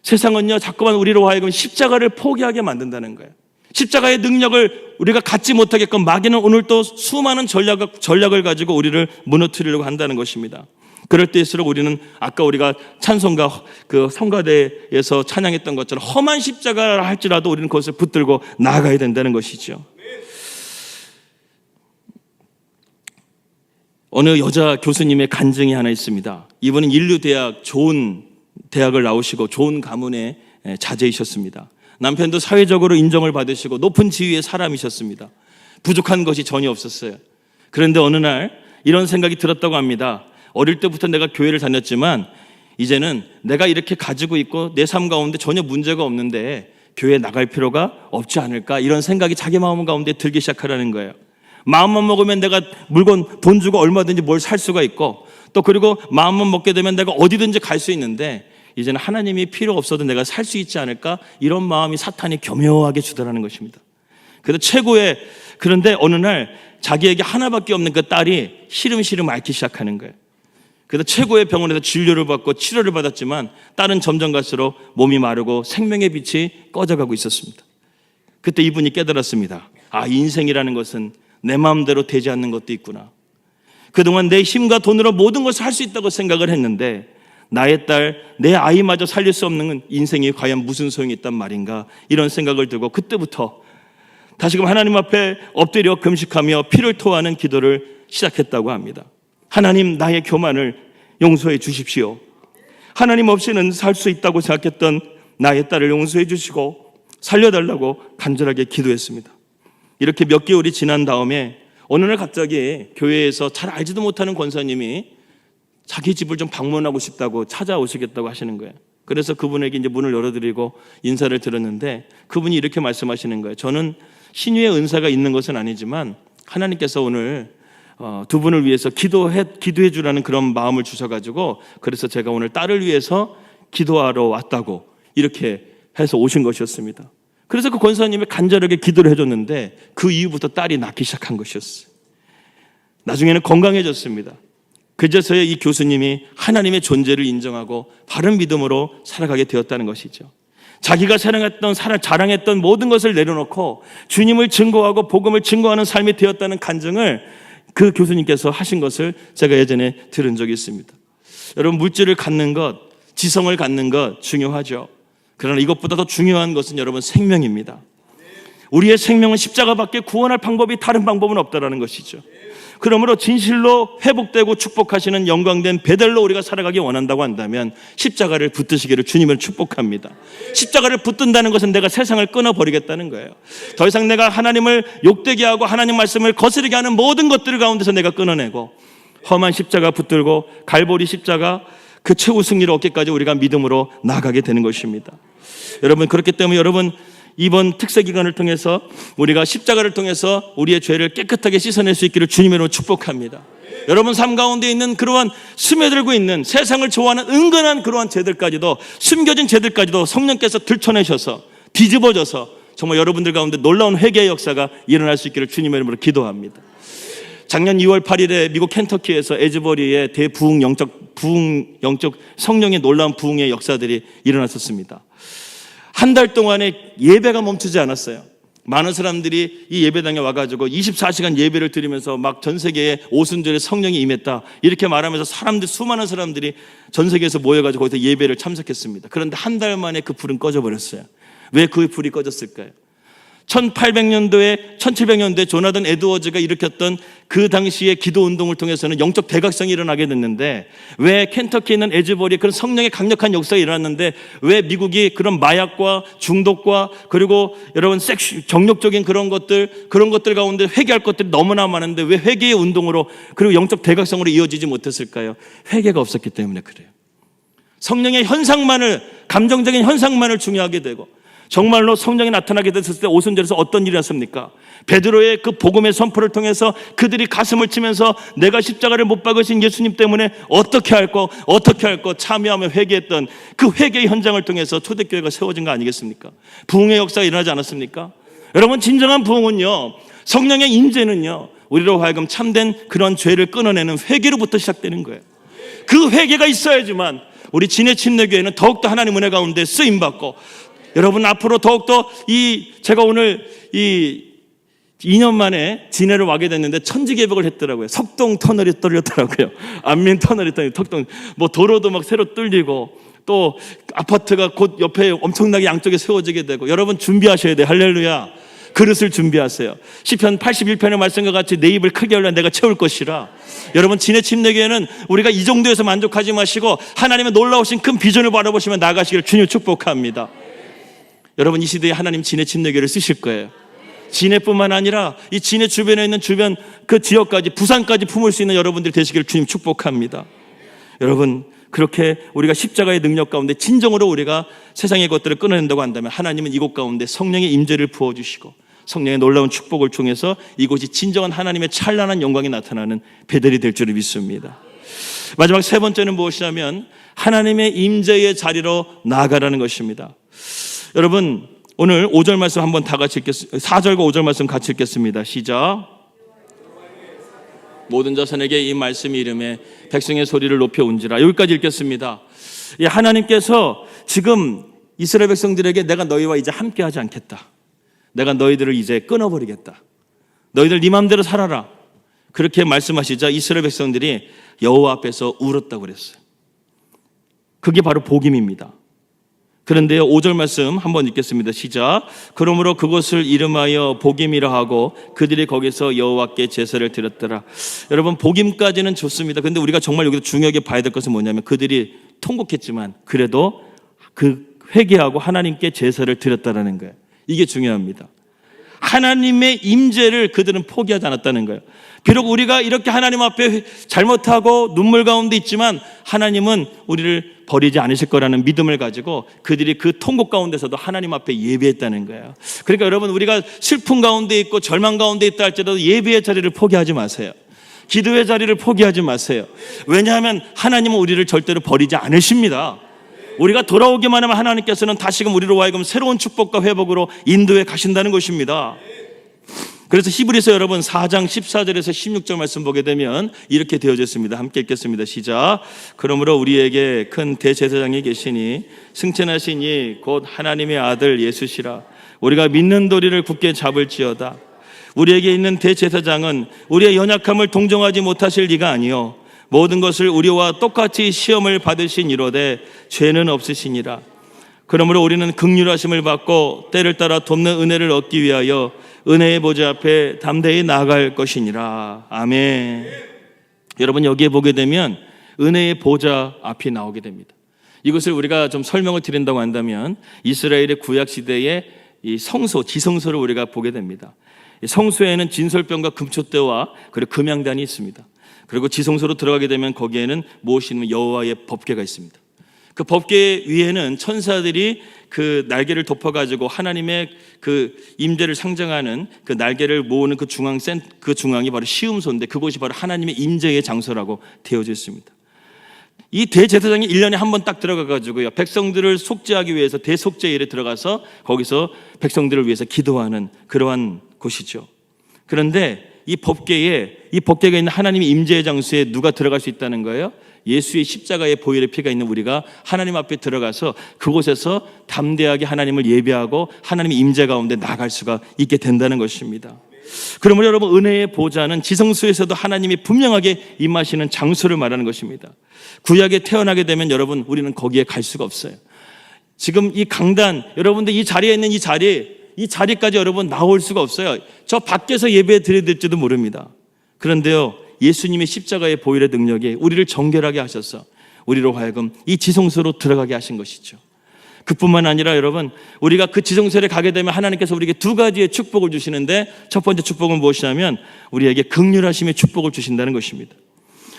세상은요, 자꾸만 우리로 하여금 십자가를 포기하게 만든다는 거예요. 십자가의 능력을 우리가 갖지 못하게끔 마귀는 오늘 또 수많은 전략을 가지고 우리를 무너뜨리려고 한다는 것입니다. 그럴 때일수록 우리는 아까 우리가 찬송가 그 성가대에서 찬양했던 것처럼 험한 십자가라 할지라도 우리는 그것을 붙들고 나아가야 된다는 것이죠. 어느 여자 교수님의 간증이 하나 있습니다. 이분은 인류대학 좋은 대학을 나오시고 좋은 가문의 자제이셨습니다. 남편도 사회적으로 인정을 받으시고 높은 지위의 사람이셨습니다. 부족한 것이 전혀 없었어요. 그런데 어느 날 이런 생각이 들었다고 합니다. 어릴 때부터 내가 교회를 다녔지만 이제는 내가 이렇게 가지고 있고 내 삶 가운데 전혀 문제가 없는데 교회에 나갈 필요가 없지 않을까, 이런 생각이 자기 마음 가운데 들기 시작하라는 거예요. 마음만 먹으면 내가 돈 주고 얼마든지 뭘 살 수가 있고, 또 그리고 마음만 먹게 되면 내가 어디든지 갈 수 있는데 이제는 하나님이 필요 없어도 내가 살 수 있지 않을까, 이런 마음이 사탄이 교묘하게 주더라는 것입니다. 그런데 어느 날 자기에게 하나밖에 없는 그 딸이 시름시름 앓기 시작하는 거예요. 그래서 최고의 병원에서 진료를 받고 치료를 받았지만 딸은 점점 갈수록 몸이 마르고 생명의 빛이 꺼져가고 있었습니다. 그때 이분이 깨달았습니다. 아, 인생이라는 것은 내 마음대로 되지 않는 것도 있구나. 그동안 내 힘과 돈으로 모든 것을 할 수 있다고 생각을 했는데 나의 딸, 내 아이마저 살릴 수 없는 인생이 과연 무슨 소용이 있단 말인가, 이런 생각을 들고 그때부터 다시금 하나님 앞에 엎드려 금식하며 피를 토하는 기도를 시작했다고 합니다. 하나님, 나의 교만을 용서해 주십시오. 하나님 없이는 살 수 있다고 생각했던 나의 딸을 용서해 주시고 살려달라고 간절하게 기도했습니다. 이렇게 몇 개월이 지난 다음에 어느 날 갑자기 교회에서 잘 알지도 못하는 권사님이 자기 집을 좀 방문하고 싶다고 찾아오시겠다고 하시는 거예요. 그래서 그분에게 이제 문을 열어드리고 인사를 드렸는데 그분이 이렇게 말씀하시는 거예요. 저는 신유의 은사가 있는 것은 아니지만 하나님께서 오늘 두 분을 위해서 기도해 주라는 그런 마음을 주셔가지고 그래서 제가 오늘 딸을 위해서 기도하러 왔다고 이렇게 해서 오신 것이었습니다. 그래서 그 권사님이 간절하게 기도를 해줬는데 그 이후부터 딸이 낳기 시작한 것이었어요. 나중에는 건강해졌습니다. 그제서야 이 교수님이 하나님의 존재를 인정하고 바른 믿음으로 살아가게 되었다는 것이죠. 자기가 자랑했던 모든 것을 내려놓고 주님을 증거하고 복음을 증거하는 삶이 되었다는 간증을 그 교수님께서 하신 것을 제가 예전에 들은 적이 있습니다. 여러분, 물질을 갖는 것, 지성을 갖는 것 중요하죠. 그러나 이것보다 더 중요한 것은 여러분 생명입니다. 우리의 생명은 십자가밖에 구원할 방법이 다른 방법은 없다라는 것이죠. 그러므로 진실로 회복되고 축복하시는 영광된 베델로 우리가 살아가기 원한다고 한다면 십자가를 붙드시기를 주님을 축복합니다. 십자가를 붙든다는 것은 내가 세상을 끊어버리겠다는 거예요. 더 이상 내가 하나님을 욕되게 하고 하나님 말씀을 거스르게 하는 모든 것들 가운데서 내가 끊어내고 험한 십자가 붙들고 갈보리 십자가 그 최후 승리를 얻기까지 우리가 믿음으로 나아가게 되는 것입니다. 여러분, 그렇기 때문에 여러분, 이번 특세 기간을 통해서 우리가 십자가를 통해서 우리의 죄를 깨끗하게 씻어낼 수 있기를 주님으로 축복합니다. 여러분 삶 가운데 있는 그러한 스며들고 있는 세상을 좋아하는 은근한 그러한 죄들까지도, 숨겨진 죄들까지도 성령께서 들춰내셔서 뒤집어져서 정말 여러분들 가운데 놀라운 회개의 역사가 일어날 수 있기를 주님의 이름으로 기도합니다. 작년 2월 8일에 미국 켄터키에서 에즈버리의 대부흥 영적 성령의 놀라운 부흥의 역사들이 일어났었습니다. 한 달 동안에 예배가 멈추지 않았어요. 많은 사람들이 이 예배당에 와가지고 24시간 예배를 드리면서 막 전 세계에 오순절에 성령이 임했다 이렇게 말하면서 수많은 사람들이 전 세계에서 모여가지고 거기서 예배를 참석했습니다. 그런데 한 달 만에 그 불은 꺼져버렸어요. 왜 그 불이 꺼졌을까요? 1800년도에 1700년도에 조나단 에드워즈가 일으켰던 그 당시의 기도 운동을 통해서는 영적 대각성이 일어나게 됐는데, 왜 켄터키에 있는 에즈버리에 그런 성령의 강력한 역사가 일어났는데 왜 미국이 그런 마약과 중독과 그리고 여러분 정욕적인 그런 것들 가운데 회개할 것들이 너무나 많은데 왜 회개의 운동으로 그리고 영적 대각성으로 이어지지 못했을까요? 회개가 없었기 때문에 그래요. 성령의 현상만을, 감정적인 현상만을 중요하게 되고, 정말로 성령이 나타나게 됐을 때 오순절에서 어떤 일이 났습니까? 베드로의 그 복음의 선포를 통해서 그들이 가슴을 치면서 내가 십자가를 못 박으신 예수님 때문에 어떻게 할 거 참여하며 회개했던 그 회개의 현장을 통해서 초대교회가 세워진 거 아니겠습니까? 부흥의 역사가 일어나지 않았습니까? 여러분, 진정한 부흥은요, 성령의 임재는요, 우리로 하여금 참된 그런 죄를 끊어내는 회개로부터 시작되는 거예요. 그 회개가 있어야지만 우리 진해침례교회는 더욱더 하나님 은혜 가운데 쓰임받고, 여러분 앞으로 더욱더 제가 오늘 2년 만에 진해를 와게 됐는데 천지개벽을 했더라고요. 석동 터널이 뚫렸더라고요. 안민 터널이 뚫렸더라고요. 뭐 도로도 막 새로 뚫리고 또 아파트가 곧 옆에 엄청나게 양쪽에 세워지게 되고, 여러분 준비하셔야 돼요. 할렐루야. 그릇을 준비하세요. 시편 81편의 말씀과 같이 내 입을 크게 열려 내가 채울 것이라. 여러분, 진해침례교회는 우리가 이 정도에서 만족하지 마시고 하나님의 놀라우신 큰 비전을 바라보시면 나가시기를 주님 축복합니다. 여러분, 이 시대에 하나님 진해침례교회를 쓰실 거예요. 진해뿐만 아니라 이 진해 주변에 있는 주변 그 지역까지, 부산까지 품을 수 있는 여러분들이 되시기를 주님 축복합니다. 여러분, 그렇게 우리가 십자가의 능력 가운데 진정으로 우리가 세상의 것들을 끊어낸다고 한다면 하나님은 이곳 가운데 성령의 임재를 부어주시고 성령의 놀라운 축복을 통해서 이곳이 진정한 하나님의 찬란한 영광이 나타나는 베델이 될 줄을 믿습니다. 마지막 세 번째는 무엇이냐면 하나님의 임재의 자리로 나아가라는 것입니다. 여러분, 오늘 5절 말씀 한번 다 같이 읽겠습니다. 4절과 5절 말씀 같이 읽겠습니다. 시작. 모든 자손에게 이 말씀이 이름에 백성의 소리를 높여 운지라. 여기까지 읽겠습니다. 하나님께서 지금 이스라엘 백성들에게 내가 너희와 이제 함께하지 않겠다. 내가 너희들을 이제 끊어버리겠다. 너희들 네 마음대로 살아라. 그렇게 말씀하시자 이스라엘 백성들이 여호와 앞에서 울었다고 그랬어요. 그게 바로 복임입니다. 그런데요, 5절 말씀 한번 읽겠습니다. 시작. 그러므로 그곳을 이름하여 복임이라 하고 그들이 거기서 여호와께 제사를 드렸더라. 여러분, 복임까지는 좋습니다. 그런데 우리가 정말 여기서 중요하게 봐야 될 것은 뭐냐면 그들이 통곡했지만 그래도 그 회개하고 하나님께 제사를 드렸다라는 거예요. 이게 중요합니다. 하나님의 임재를 그들은 포기하지 않았다는 거예요. 비록 우리가 이렇게 하나님 앞에 잘못하고 눈물 가운데 있지만 하나님은 우리를 버리지 않으실 거라는 믿음을 가지고 그들이 그 통곡 가운데서도 하나님 앞에 예배했다는 거예요. 그러니까 여러분, 우리가 슬픔 가운데 있고 절망 가운데 있다 할지라도 예배의 자리를 포기하지 마세요. 기도의 자리를 포기하지 마세요. 왜냐하면 하나님은 우리를 절대로 버리지 않으십니다. 우리가 돌아오기만 하면 하나님께서는 다시금 우리로 하여금 새로운 축복과 회복으로 인도해 가신다는 것입니다. 그래서 히브리서 여러분 4장 14절에서 16절 말씀 보게 되면 이렇게 되어져 있습니다. 함께 읽겠습니다. 시작. 그러므로 우리에게 큰 대제사장이 계시니 승천하신 이 곧 하나님의 아들 예수시라. 우리가 믿는 도리를 굳게 잡을지어다. 우리에게 있는 대제사장은 우리의 연약함을 동정하지 못하실 리가 아니요 모든 것을 우리와 똑같이 시험을 받으신 이로되 죄는 없으시니라. 그러므로 우리는 긍휼하심을 받고 때를 따라 돕는 은혜를 얻기 위하여 은혜의 보좌 앞에 담대히 나아갈 것이니라. 아멘. 여러분, 여기에 보게 되면 은혜의 보좌 앞이 나오게 됩니다. 이것을 우리가 좀 설명을 드린다고 한다면 이스라엘의 구약 시대의 이 성소, 지성소를 우리가 보게 됩니다. 성소에는 진설병과 금촛대와 그리고 금양단이 있습니다. 그리고 지성소로 들어가게 되면 거기에는 무엇이 있냐면 여호와의 법궤가 있습니다. 그 법궤 위에는 천사들이 그 날개를 덮어가지고 하나님의 그 임재를 상징하는 그 날개를 모으는 그 중앙이 바로 시음소인데 그곳이 바로 하나님의 임재의 장소라고 되어져 있습니다. 이 대제사장이 1년에 한 번 딱 들어가가지고요, 백성들을 속죄하기 위해서 대속죄일에 들어가서 거기서 백성들을 위해서 기도하는 그러한 곳이죠. 그런데 이 법궤가 있는 하나님의 임재의 장소에 누가 들어갈 수 있다는 거예요? 예수의 십자가의 보혈의 피가 있는 우리가 하나님 앞에 들어가서 그곳에서 담대하게 하나님을 예배하고 하나님의 임재 가운데 나갈 수가 있게 된다는 것입니다. 그러므로 여러분, 은혜의 보좌는 지성소에서도 하나님이 분명하게 임하시는 장소를 말하는 것입니다. 구약에 태어나게 되면 여러분, 우리는 거기에 갈 수가 없어요. 지금 이 강단, 여러분들 이 자리에 있는 이 자리까지 여러분 나올 수가 없어요. 저 밖에서 예배 드려야 될지도 모릅니다. 그런데요, 예수님의 십자가의 보혈의 능력이 우리를 정결하게 하셔서 우리로 하여금 이 지성소로 들어가게 하신 것이죠. 그뿐만 아니라 여러분, 우리가 그 지성소에 가게 되면 하나님께서 우리에게 두 가지의 축복을 주시는데, 첫 번째 축복은 무엇이냐면 우리에게 긍휼하심의 축복을 주신다는 것입니다.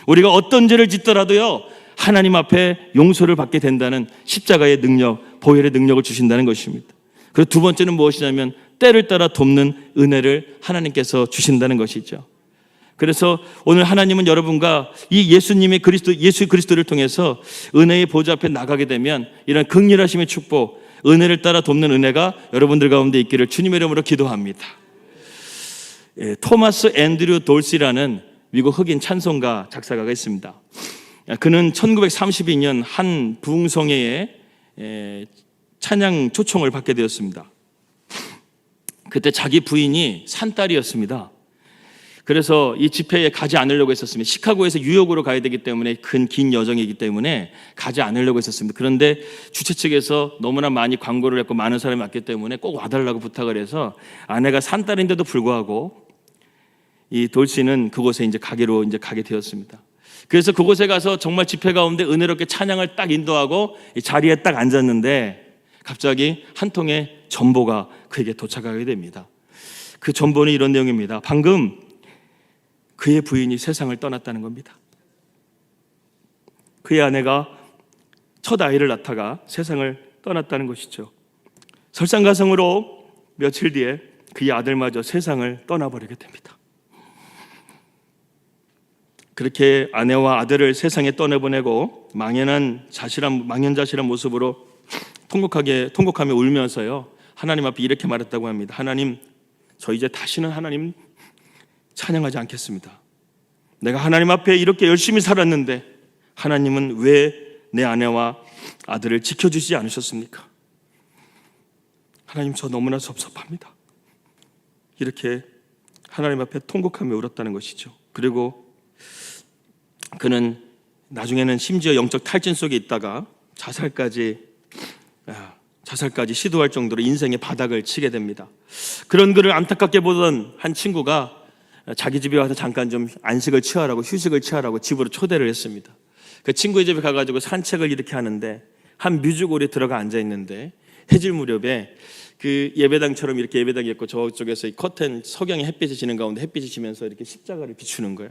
우리가 어떤 죄를 짓더라도요, 하나님 앞에 용서를 받게 된다는 십자가의 능력, 보혈의 능력을 주신다는 것입니다. 그리고 두 번째는 무엇이냐면 때를 따라 돕는 은혜를 하나님께서 주신다는 것이죠. 그래서 오늘 하나님은 여러분과 이 예수 그리스도를 통해서 은혜의 보좌 앞에 나가게 되면 이런 긍휼하심의 축복, 은혜를 따라 돕는 은혜가 여러분들 가운데 있기를 주님의 이름으로 기도합니다. 토마스 앤드류 돌시라는 미국 흑인 찬송가 작사가가 있습니다. 그는 1932년 한 부흥성회에 찬양 초청을 받게 되었습니다. 그때 자기 부인이 산딸이었습니다. 그래서 이 집회에 가지 않으려고 했었습니다. 시카고에서 뉴욕으로 가야 되기 때문에 긴 여정이기 때문에 가지 않으려고 했었습니다. 그런데 주최 측에서 너무나 많이 광고를 했고 많은 사람이 왔기 때문에 꼭 와달라고 부탁을 해서 아내가 산딸인데도 불구하고 이 돌씨는 그곳에 이제 가게 되었습니다. 그래서 그곳에 가서 정말 집회 가운데 은혜롭게 찬양을 딱 인도하고 이 자리에 딱 앉았는데 갑자기 한 통의 전보가 그에게 도착하게 됩니다. 그 전보는 이런 내용입니다. 방금 그의 부인이 세상을 떠났다는 겁니다. 그의 아내가 첫 아이를 낳다가 세상을 떠났다는 것이죠. 설상가상으로 며칠 뒤에 그의 아들마저 세상을 떠나버리게 됩니다. 그렇게 아내와 아들을 세상에 떠내보내고 망연자실한 모습으로 통곡하며 울면서요, 하나님 앞에 이렇게 말했다고 합니다. 하나님, 저 이제 다시는 하나님 찬양하지 않겠습니다. 내가 하나님 앞에 이렇게 열심히 살았는데 하나님은 왜 내 아내와 아들을 지켜주시지 않으셨습니까? 하나님, 저 너무나 섭섭합니다. 이렇게 하나님 앞에 통곡하며 울었다는 것이죠. 그리고 그는 나중에는 심지어 영적 탈진 속에 있다가 자살까지 시도할 정도로 인생의 바닥을 치게 됩니다. 그런 그를 안타깝게 보던 한 친구가 자기 집에 와서 잠깐 좀 안식을 취하라고, 휴식을 취하라고 집으로 초대를 했습니다. 그 친구의 집에 가가지고 산책을 이렇게 하는데 한 뮤즈골에 들어가 앉아 있는데 해질 무렵에 그 예배당처럼 이렇게 예배당이 있고 저쪽에서 이 커튼 석양의 햇빛이 지는 가운데 햇빛이 지면서 이렇게 십자가를 비추는 거예요.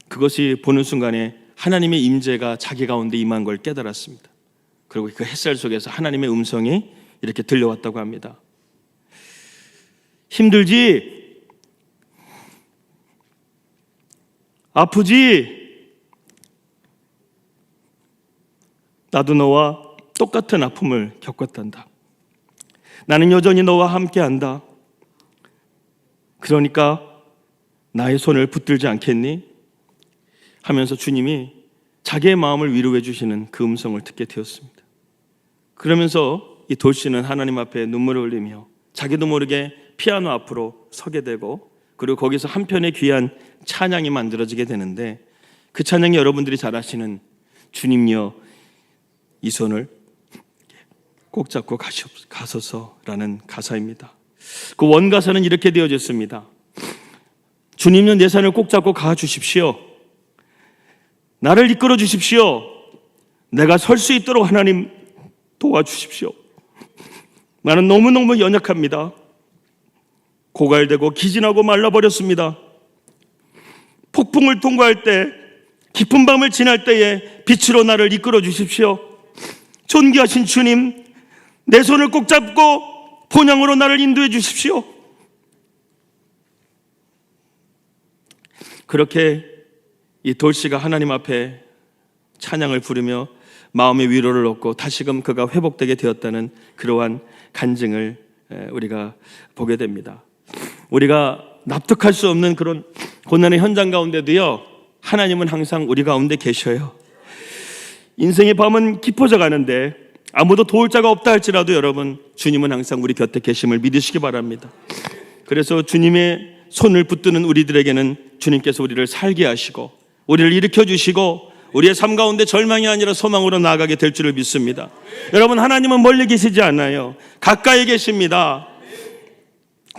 그것이 보는 순간에 하나님의 임재가 자기 가운데 임한 걸 깨달았습니다. 그리고 그 햇살 속에서 하나님의 음성이 이렇게 들려왔다고 합니다. 힘들지? 아프지? 나도 너와 똑같은 아픔을 겪었단다. 나는 여전히 너와 함께한다. 그러니까 나의 손을 붙들지 않겠니? 하면서 주님이 자기의 마음을 위로해 주시는 그 음성을 듣게 되었습니다. 그러면서 이 돌씨는 하나님 앞에 눈물을 흘리며 자기도 모르게 피아노 앞으로 서게 되고, 그리고 거기서 한편의 귀한 찬양이 만들어지게 되는데, 그 찬양이 여러분들이 잘 아시는 주님여 이 손을 꼭 잡고 가소서라는 가사입니다. 그 원가사는 이렇게 되어졌습니다. 주님은 내 손을 꼭 잡고 가주십시오. 나를 이끌어 주십시오. 내가 설 수 있도록 하나님 도와주십시오. 나는 너무너무 연약합니다. 고갈되고 기진하고 말라버렸습니다. 폭풍을 통과할 때, 깊은 밤을 지날 때에 빛으로 나를 이끌어 주십시오. 존귀하신 주님, 내 손을 꼭 잡고 본향으로 나를 인도해 주십시오. 그렇게 이 돌씨가 하나님 앞에 찬양을 부르며 마음의 위로를 얻고 다시금 그가 회복되게 되었다는 그러한 간증을 우리가 보게 됩니다. 우리가 납득할 수 없는 그런 고난의 현장 가운데도요, 하나님은 항상 우리 가운데 계셔요. 인생의 밤은 깊어져 가는데 아무도 도울 자가 없다 할지라도 여러분, 주님은 항상 우리 곁에 계심을 믿으시기 바랍니다. 그래서 주님의 손을 붙드는 우리들에게는 주님께서 우리를 살게 하시고 우리를 일으켜 주시고 우리의 삶 가운데 절망이 아니라 소망으로 나아가게 될 줄을 믿습니다. 여러분, 하나님은 멀리 계시지 않아요. 가까이 계십니다.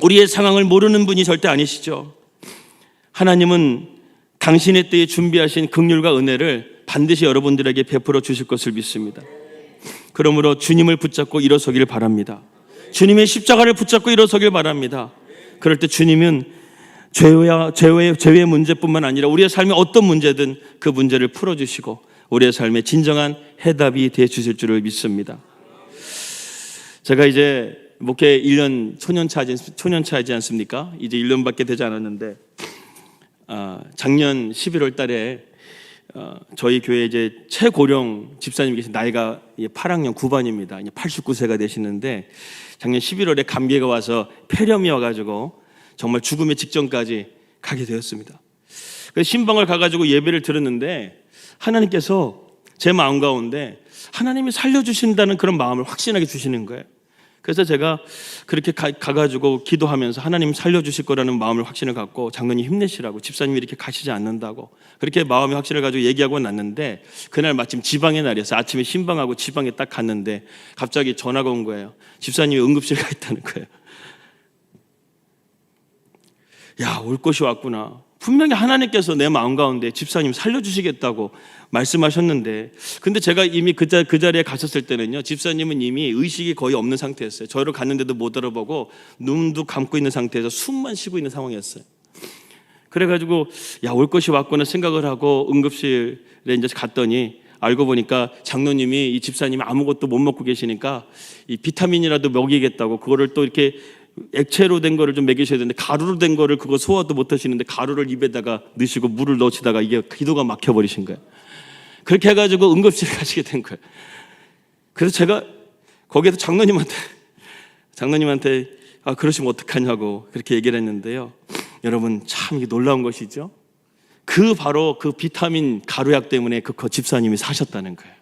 우리의 상황을 모르는 분이 절대 아니시죠. 하나님은 당신의 때에 준비하신 긍휼과 은혜를 반드시 여러분들에게 베풀어 주실 것을 믿습니다. 그러므로 주님을 붙잡고 일어서길 바랍니다. 주님의 십자가를 붙잡고 일어서길 바랍니다. 그럴 때 주님은 죄의 문제뿐만 아니라 우리의 삶의 어떤 문제든 그 문제를 풀어주시고 우리의 삶의 진정한 해답이 되어 주실 줄을 믿습니다. 제가 이제 목회 1년 초년차이지 않습니까? 이제 1년밖에 되지 않았는데 작년 11월 달에 저희 교회 이제 최고령 집사님이 계신 나이가 8학년 9반입니다. 이제 89세가 되시는데 작년 11월에 감기가 와서 폐렴이 와가지고 정말 죽음의 직전까지 가게 되었습니다. 그래서 신방을 가가지고 예배를 들었는데 하나님께서 제 마음 가운데 하나님이 살려주신다는 그런 마음을 확신하게 주시는 거예요. 그래서 제가 그렇게 가가지고 기도하면서 하나님 살려주실 거라는 마음을 확신을 갖고 장로님 힘내시라고, 집사님이 이렇게 가시지 않는다고 그렇게 마음의 확신을 가지고 얘기하고 났는데 그날 마침 지방의 날이어서 아침에 신방하고 지방에 딱 갔는데 갑자기 전화가 온 거예요. 집사님이 응급실 가 있다는 거예요. 야, 올 것이 왔구나. 분명히 하나님께서 내 마음 가운데 집사님 살려주시겠다고 말씀하셨는데, 근데 제가 이미 그 자리에 가셨을 때는요, 집사님은 이미 의식이 거의 없는 상태였어요. 저를 갔는데도 못 알아보고 눈도 감고 있는 상태에서 숨만 쉬고 있는 상황이었어요. 그래가지고 야, 올 것이 왔구나 생각을 하고 응급실에 이제 갔더니 알고 보니까 장로님이 이 집사님이 아무것도 못 먹고 계시니까 이 비타민이라도 먹이겠다고 그거를 또 이렇게 액체로 된 거를 좀 먹이셔야 되는데 가루로 된 거를 그거 소화도 못 하시는데 가루를 입에다가 넣으시고 물을 넣으시다가 이게 기도가 막혀버리신 거예요. 그렇게 해가지고 응급실에 가시게 된 거예요. 그래서 제가 거기에서 장로님한테 그러시면 어떡하냐고 그렇게 얘기를 했는데요. 여러분, 참 이게 놀라운 것이죠. 바로 그 비타민 가루약 때문에 그 집사님이 사셨다는 거예요.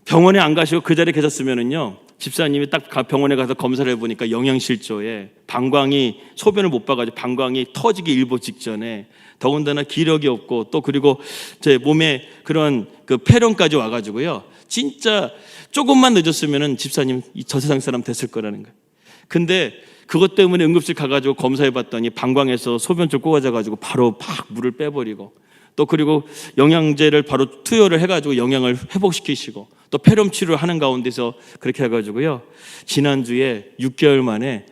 병원에 안 가시고 그 자리에 계셨으면은요, 집사님이 딱 병원에 가서 검사를 해보니까 영양실조에 방광이, 소변을 못 봐가지고 방광이 터지기 일보 직전에, 더군다나 기력이 없고 또 그리고 제 몸에 그런 그 폐렴까지 와가지고요, 진짜 조금만 늦었으면은 집사님 저 세상 사람 됐을 거라는 거예요. 근데 그것 때문에 응급실 가가지고 검사해봤더니 방광에서 소변줄 꽂아가지고 바로 팍 물을 빼버리고, 또 그리고 영양제를 바로 투여를 해가지고 영양을 회복시키시고, 또 폐렴 치료를 하는 가운데서 그렇게 해가지고요, 지난주에 6개월 만에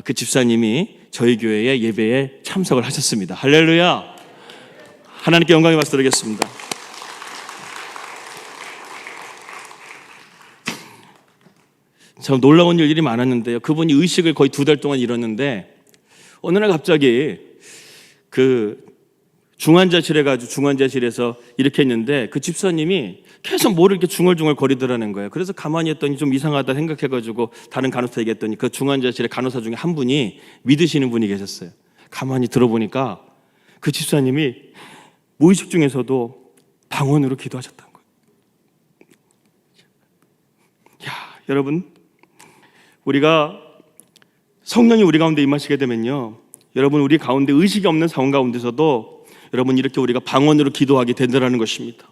그 집사님이 저희 교회의 예배에 참석을 하셨습니다. 할렐루야! 하나님께 영광의 박수 드리겠습니다. 참 놀라운 일들이 많았는데요, 그분이 의식을 거의 2달 동안 잃었는데 어느 날 갑자기 그 중환자실에서 이렇게 했는데 그 집사님이 계속 뭐를 이렇게 중얼중얼 거리더라는 거예요. 그래서 가만히 했더니 좀 이상하다 생각해가지고 다른 간호사 얘기했더니 그 중환자실의 간호사 중에 한 분이 믿으시는 분이 계셨어요. 가만히 들어보니까 그 집사님이 무의식 중에서도 방언으로 기도하셨다는 거예요. 야, 여러분, 우리가 성령이 우리 가운데 임하시게 되면요, 여러분, 우리 가운데 의식이 없는 상황 가운데서도 여러분 이렇게 우리가 방언으로 기도하게 된다는 것입니다.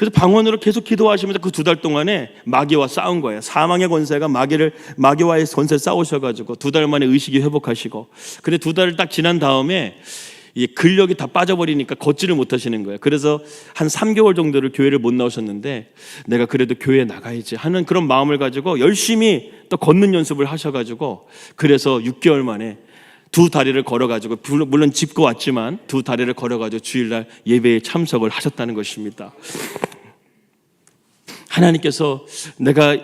그래서 방언으로 계속 기도하시면서 그 2달 동안에 마귀와 싸운 거예요. 사망의 권세가 마귀와의 권세 싸우셔가지고 2달 만에 의식이 회복하시고, 근데 2달을 딱 지난 다음에 이 근력이 다 빠져버리니까 걷지를 못하시는 거예요. 그래서 한 3개월 정도를 교회를 못 나오셨는데, 내가 그래도 교회에 나가야지 하는 그런 마음을 가지고 열심히 또 걷는 연습을 하셔가지고, 그래서 6개월 만에 2다리를 걸어가지고, 물론 짚고 왔지만 2다리를 걸어가지고 주일날 예배에 참석을 하셨다는 것입니다. 하나님께서 내가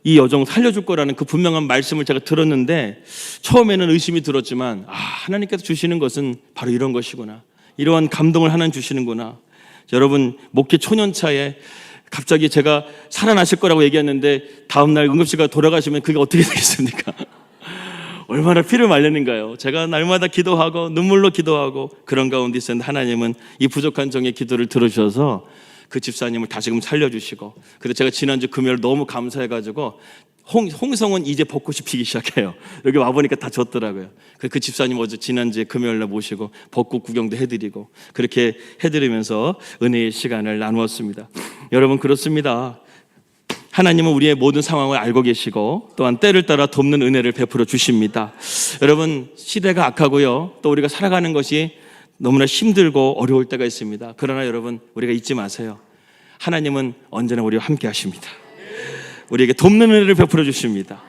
이 여정 살려줄 거라는 그 분명한 말씀을 제가 들었는데, 처음에는 의심이 들었지만, 하나님께서 주시는 것은 바로 이런 것이구나, 이러한 감동을 하나님 주시는구나. 여러분, 목회 초년차에 갑자기 제가 살아나실 거라고 얘기했는데 다음날 응급실가 돌아가시면 그게 어떻게 되겠습니까? 얼마나 피를 말리는가요? 제가 날마다 기도하고 눈물로 기도하고 그런 가운데 있었는데, 하나님은 이 부족한 종의 기도를 들으셔서 그 집사님을 다시금 살려주시고, 그래서 제가 지난주 금요일 너무 감사해가지고, 홍성은 이제 벚꽃이 피기 시작해요. 여기 와보니까 다 졌더라고요. 그 집사님 어제 지난주에 금요일날 모시고 벚꽃 구경도 해드리고, 그렇게 해드리면서 은혜의 시간을 나누었습니다. 여러분, 그렇습니다. 하나님은 우리의 모든 상황을 알고 계시고, 또한 때를 따라 돕는 은혜를 베풀어 주십니다. 여러분, 시대가 악하고요, 또 우리가 살아가는 것이 너무나 힘들고 어려울 때가 있습니다. 그러나 여러분, 우리가 잊지 마세요. 하나님은 언제나 우리와 함께 하십니다. 우리에게 돕는 은혜를 베풀어 주십니다.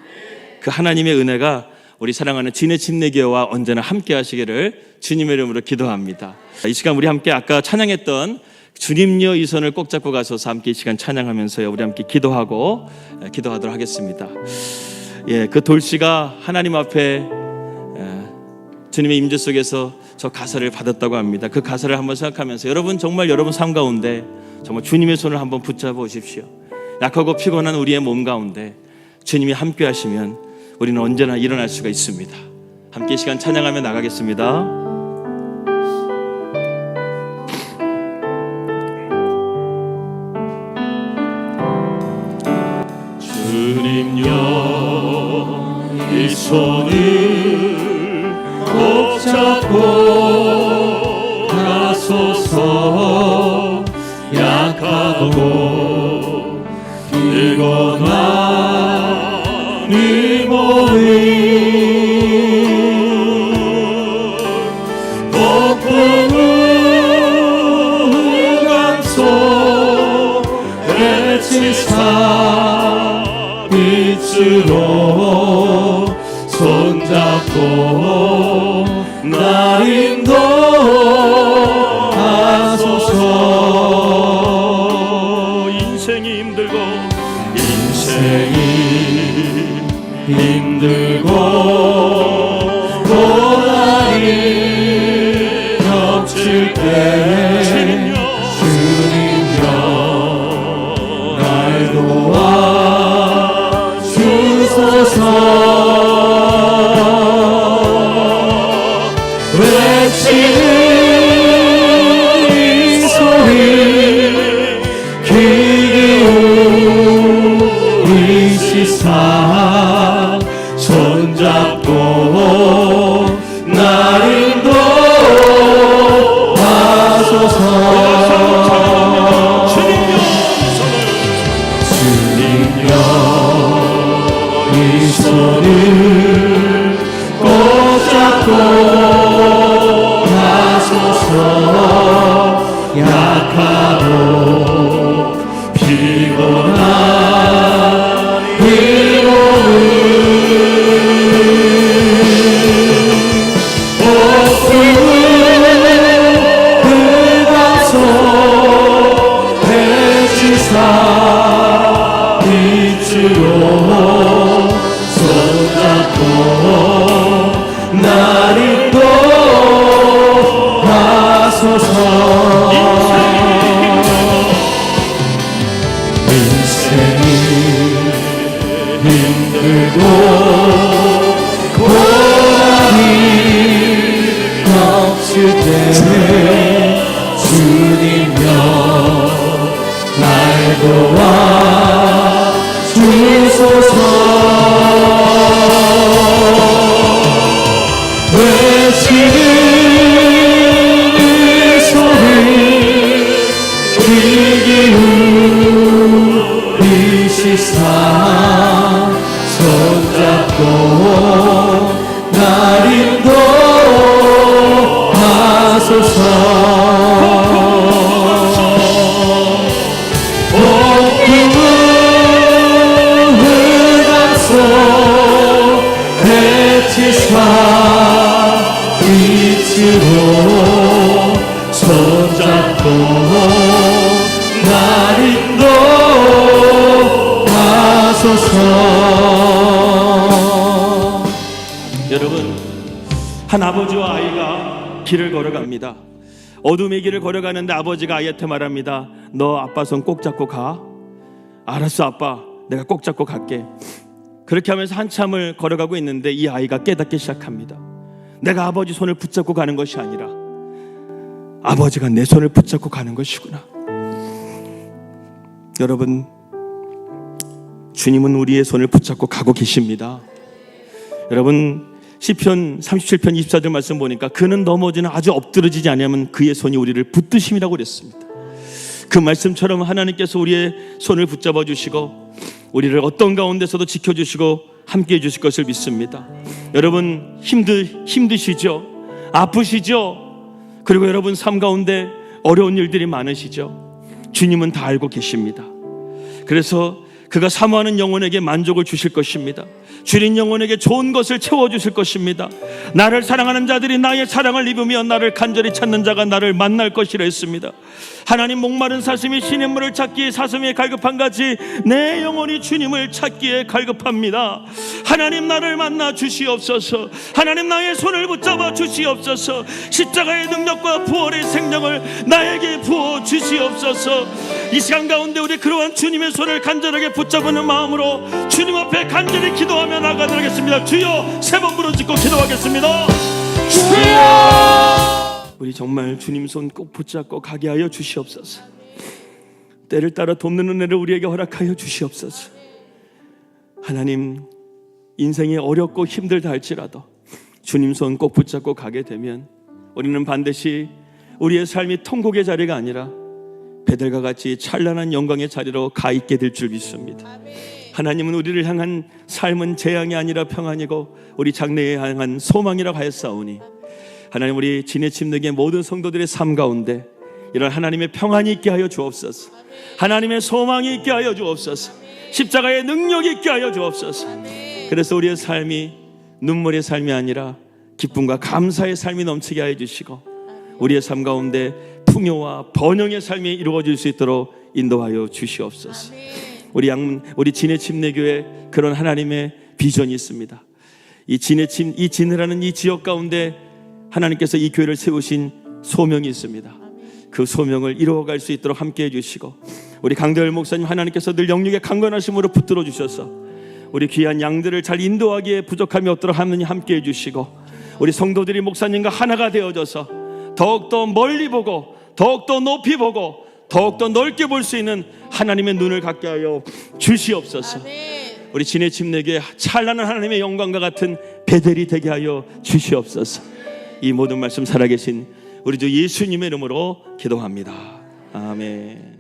그 하나님의 은혜가 우리 사랑하는 진해 침례교회와 언제나 함께 하시기를 주님의 이름으로 기도합니다. 이 시간 우리 함께 아까 찬양했던 주님여 이 손을 꼭 잡고 가셔서 함께 이 시간 찬양하면서요, 우리 함께 기도하도록 하겠습니다. 그 돌씨가 하나님 앞에 주님의 임재 속에서 저 가사를 받았다고 합니다. 그 가사를 한번 생각하면서 여러분, 정말 여러분 삶 가운데 정말 주님의 손을 한번 붙잡아 보십시오. 약하고 피곤한 우리의 몸 가운데 주님이 함께 하시면 우리는 언제나 일어날 수가 있습니다. 함께 이 시간 찬양하며 나가겠습니다. 주님여 이 손을 꼭 잡고 가소서. 약하고 피곤한 이 몸을 폭풍을 감속해 치사 빛으로 손잡고 나 인도하소서. 인생이 힘들고 고난이 겹칠 때 주님여 날 도와 주소서. 외치는 이 소리 귀 기울이시사 손잡고 날 인도하소서. 주님여 이 손을 꼭 잡고 가소서. 약하고 피곤한 이 몸을 폭풍을 감속해 치사 빛으로 손잡고 날 인도하소서. 인생이 힘들고 고난이 겹칠 때 주님여 날 도와 주소서. 외치는 이 소리 귀 위기 우리 시사 손잡고 날 인도하소서. 복음은 흑암속 대치사 빛으로 손잡고 날 인도하소서. 여러분, 한 아버지와 아이가 길을 걸어갑니다. 어둠의 길을 걸어가는데 아버지가 아이한테 말합니다. 너 아빠 손 꼭 잡고 가. 알았어 아빠, 내가 꼭 잡고 갈게. 그렇게 하면서 한참을 걸어가고 있는데 이 아이가 깨닫기 시작합니다. 내가 아버지 손을 붙잡고 가는 것이 아니라 아버지가 내 손을 붙잡고 가는 것이구나. 여러분, 주님은 우리의 손을 붙잡고 가고 계십니다. 여러분, 시편 37편 24절 말씀 보니까 그는 넘어지나 아주 엎드러지지 않으면 그의 손이 우리를 붙드심이라고 그랬습니다. 그 말씀처럼 하나님께서 우리의 손을 붙잡아 주시고 우리를 어떤 가운데서도 지켜주시고 함께해 주실 것을 믿습니다. 여러분, 힘드시죠? 아프시죠? 그리고 여러분 삶 가운데 어려운 일들이 많으시죠? 주님은 다 알고 계십니다. 그래서 그가 사모하는 영혼에게 만족을 주실 것입니다. 주린 영혼에게 좋은 것을 채워주실 것입니다. 나를 사랑하는 자들이 나의 사랑을 입으며 나를 간절히 찾는 자가 나를 만날 것이라 했습니다. 하나님, 목마른 사슴이 시냇물을 찾기에 사슴이 갈급한 같이 내 영혼이 주님을 찾기에 갈급합니다. 하나님, 나를 만나 주시옵소서. 하나님, 나의 손을 붙잡아 주시옵소서. 십자가의 능력과 부활의 생명을 나에게 부어 주시옵소서. 이 시간 가운데 우리 그러한 주님의 손을 간절하게 붙잡는 마음으로 주님 앞에 간절히 기도하며 나가도록 하겠습니다. 주여, 세 번 부르짖고 기도하겠습니다. 주여, 우리 정말 주님 손 꼭 붙잡고 가게 하여 주시옵소서. 때를 따라 돕는 은혜를 우리에게 허락하여 주시옵소서. 하나님, 인생이 어렵고 힘들다 할지라도 주님 손 꼭 붙잡고 가게 되면 우리는 반드시 우리의 삶이 통곡의 자리가 아니라 베델과 같이 찬란한 영광의 자리로 가 있게 될 줄 믿습니다. 하나님은 우리를 향한 삶은 재앙이 아니라 평안이고 우리 장래에 향한 소망이라고 하였사오니 하나님, 우리 지내침내의 모든 성도들의 삶 가운데 이런 하나님의 평안이 있게 하여 주옵소서. 하나님의 소망이 있게 하여 주옵소서. 십자가의 능력이 있게 하여 주옵소서. 그래서 우리의 삶이 눈물의 삶이 아니라 기쁨과 감사의 삶이 넘치게 하여 주시고 우리의 삶 가운데 풍요와 번영의 삶이 이루어질 수 있도록 인도하여 주시옵소서. 우리 지내침내교회 그런 하나님의 비전이 있습니다. 이 진해라는 이 지역 가운데 하나님께서 이 교회를 세우신 소명이 있습니다. 그 소명을 이루어갈 수 있도록 함께해 주시고 우리 강대열 목사님, 하나님께서 늘 영육의 강건하심으로 붙들어 주셔서 우리 귀한 양들을 잘 인도하기에 부족함이 없도록 하느님 함께해 주시고 우리 성도들이 목사님과 하나가 되어져서 더욱더 멀리 보고 더욱더 높이 보고 더욱더 넓게 볼 수 있는 하나님의 눈을 갖게 하여 주시옵소서. 우리 지내침내교회 찬란한 하나님의 영광과 같은 베델이 되게 하여 주시옵소서. 이 모든 말씀 살아계신 우리 주 예수님의 이름으로 기도합니다. 아멘.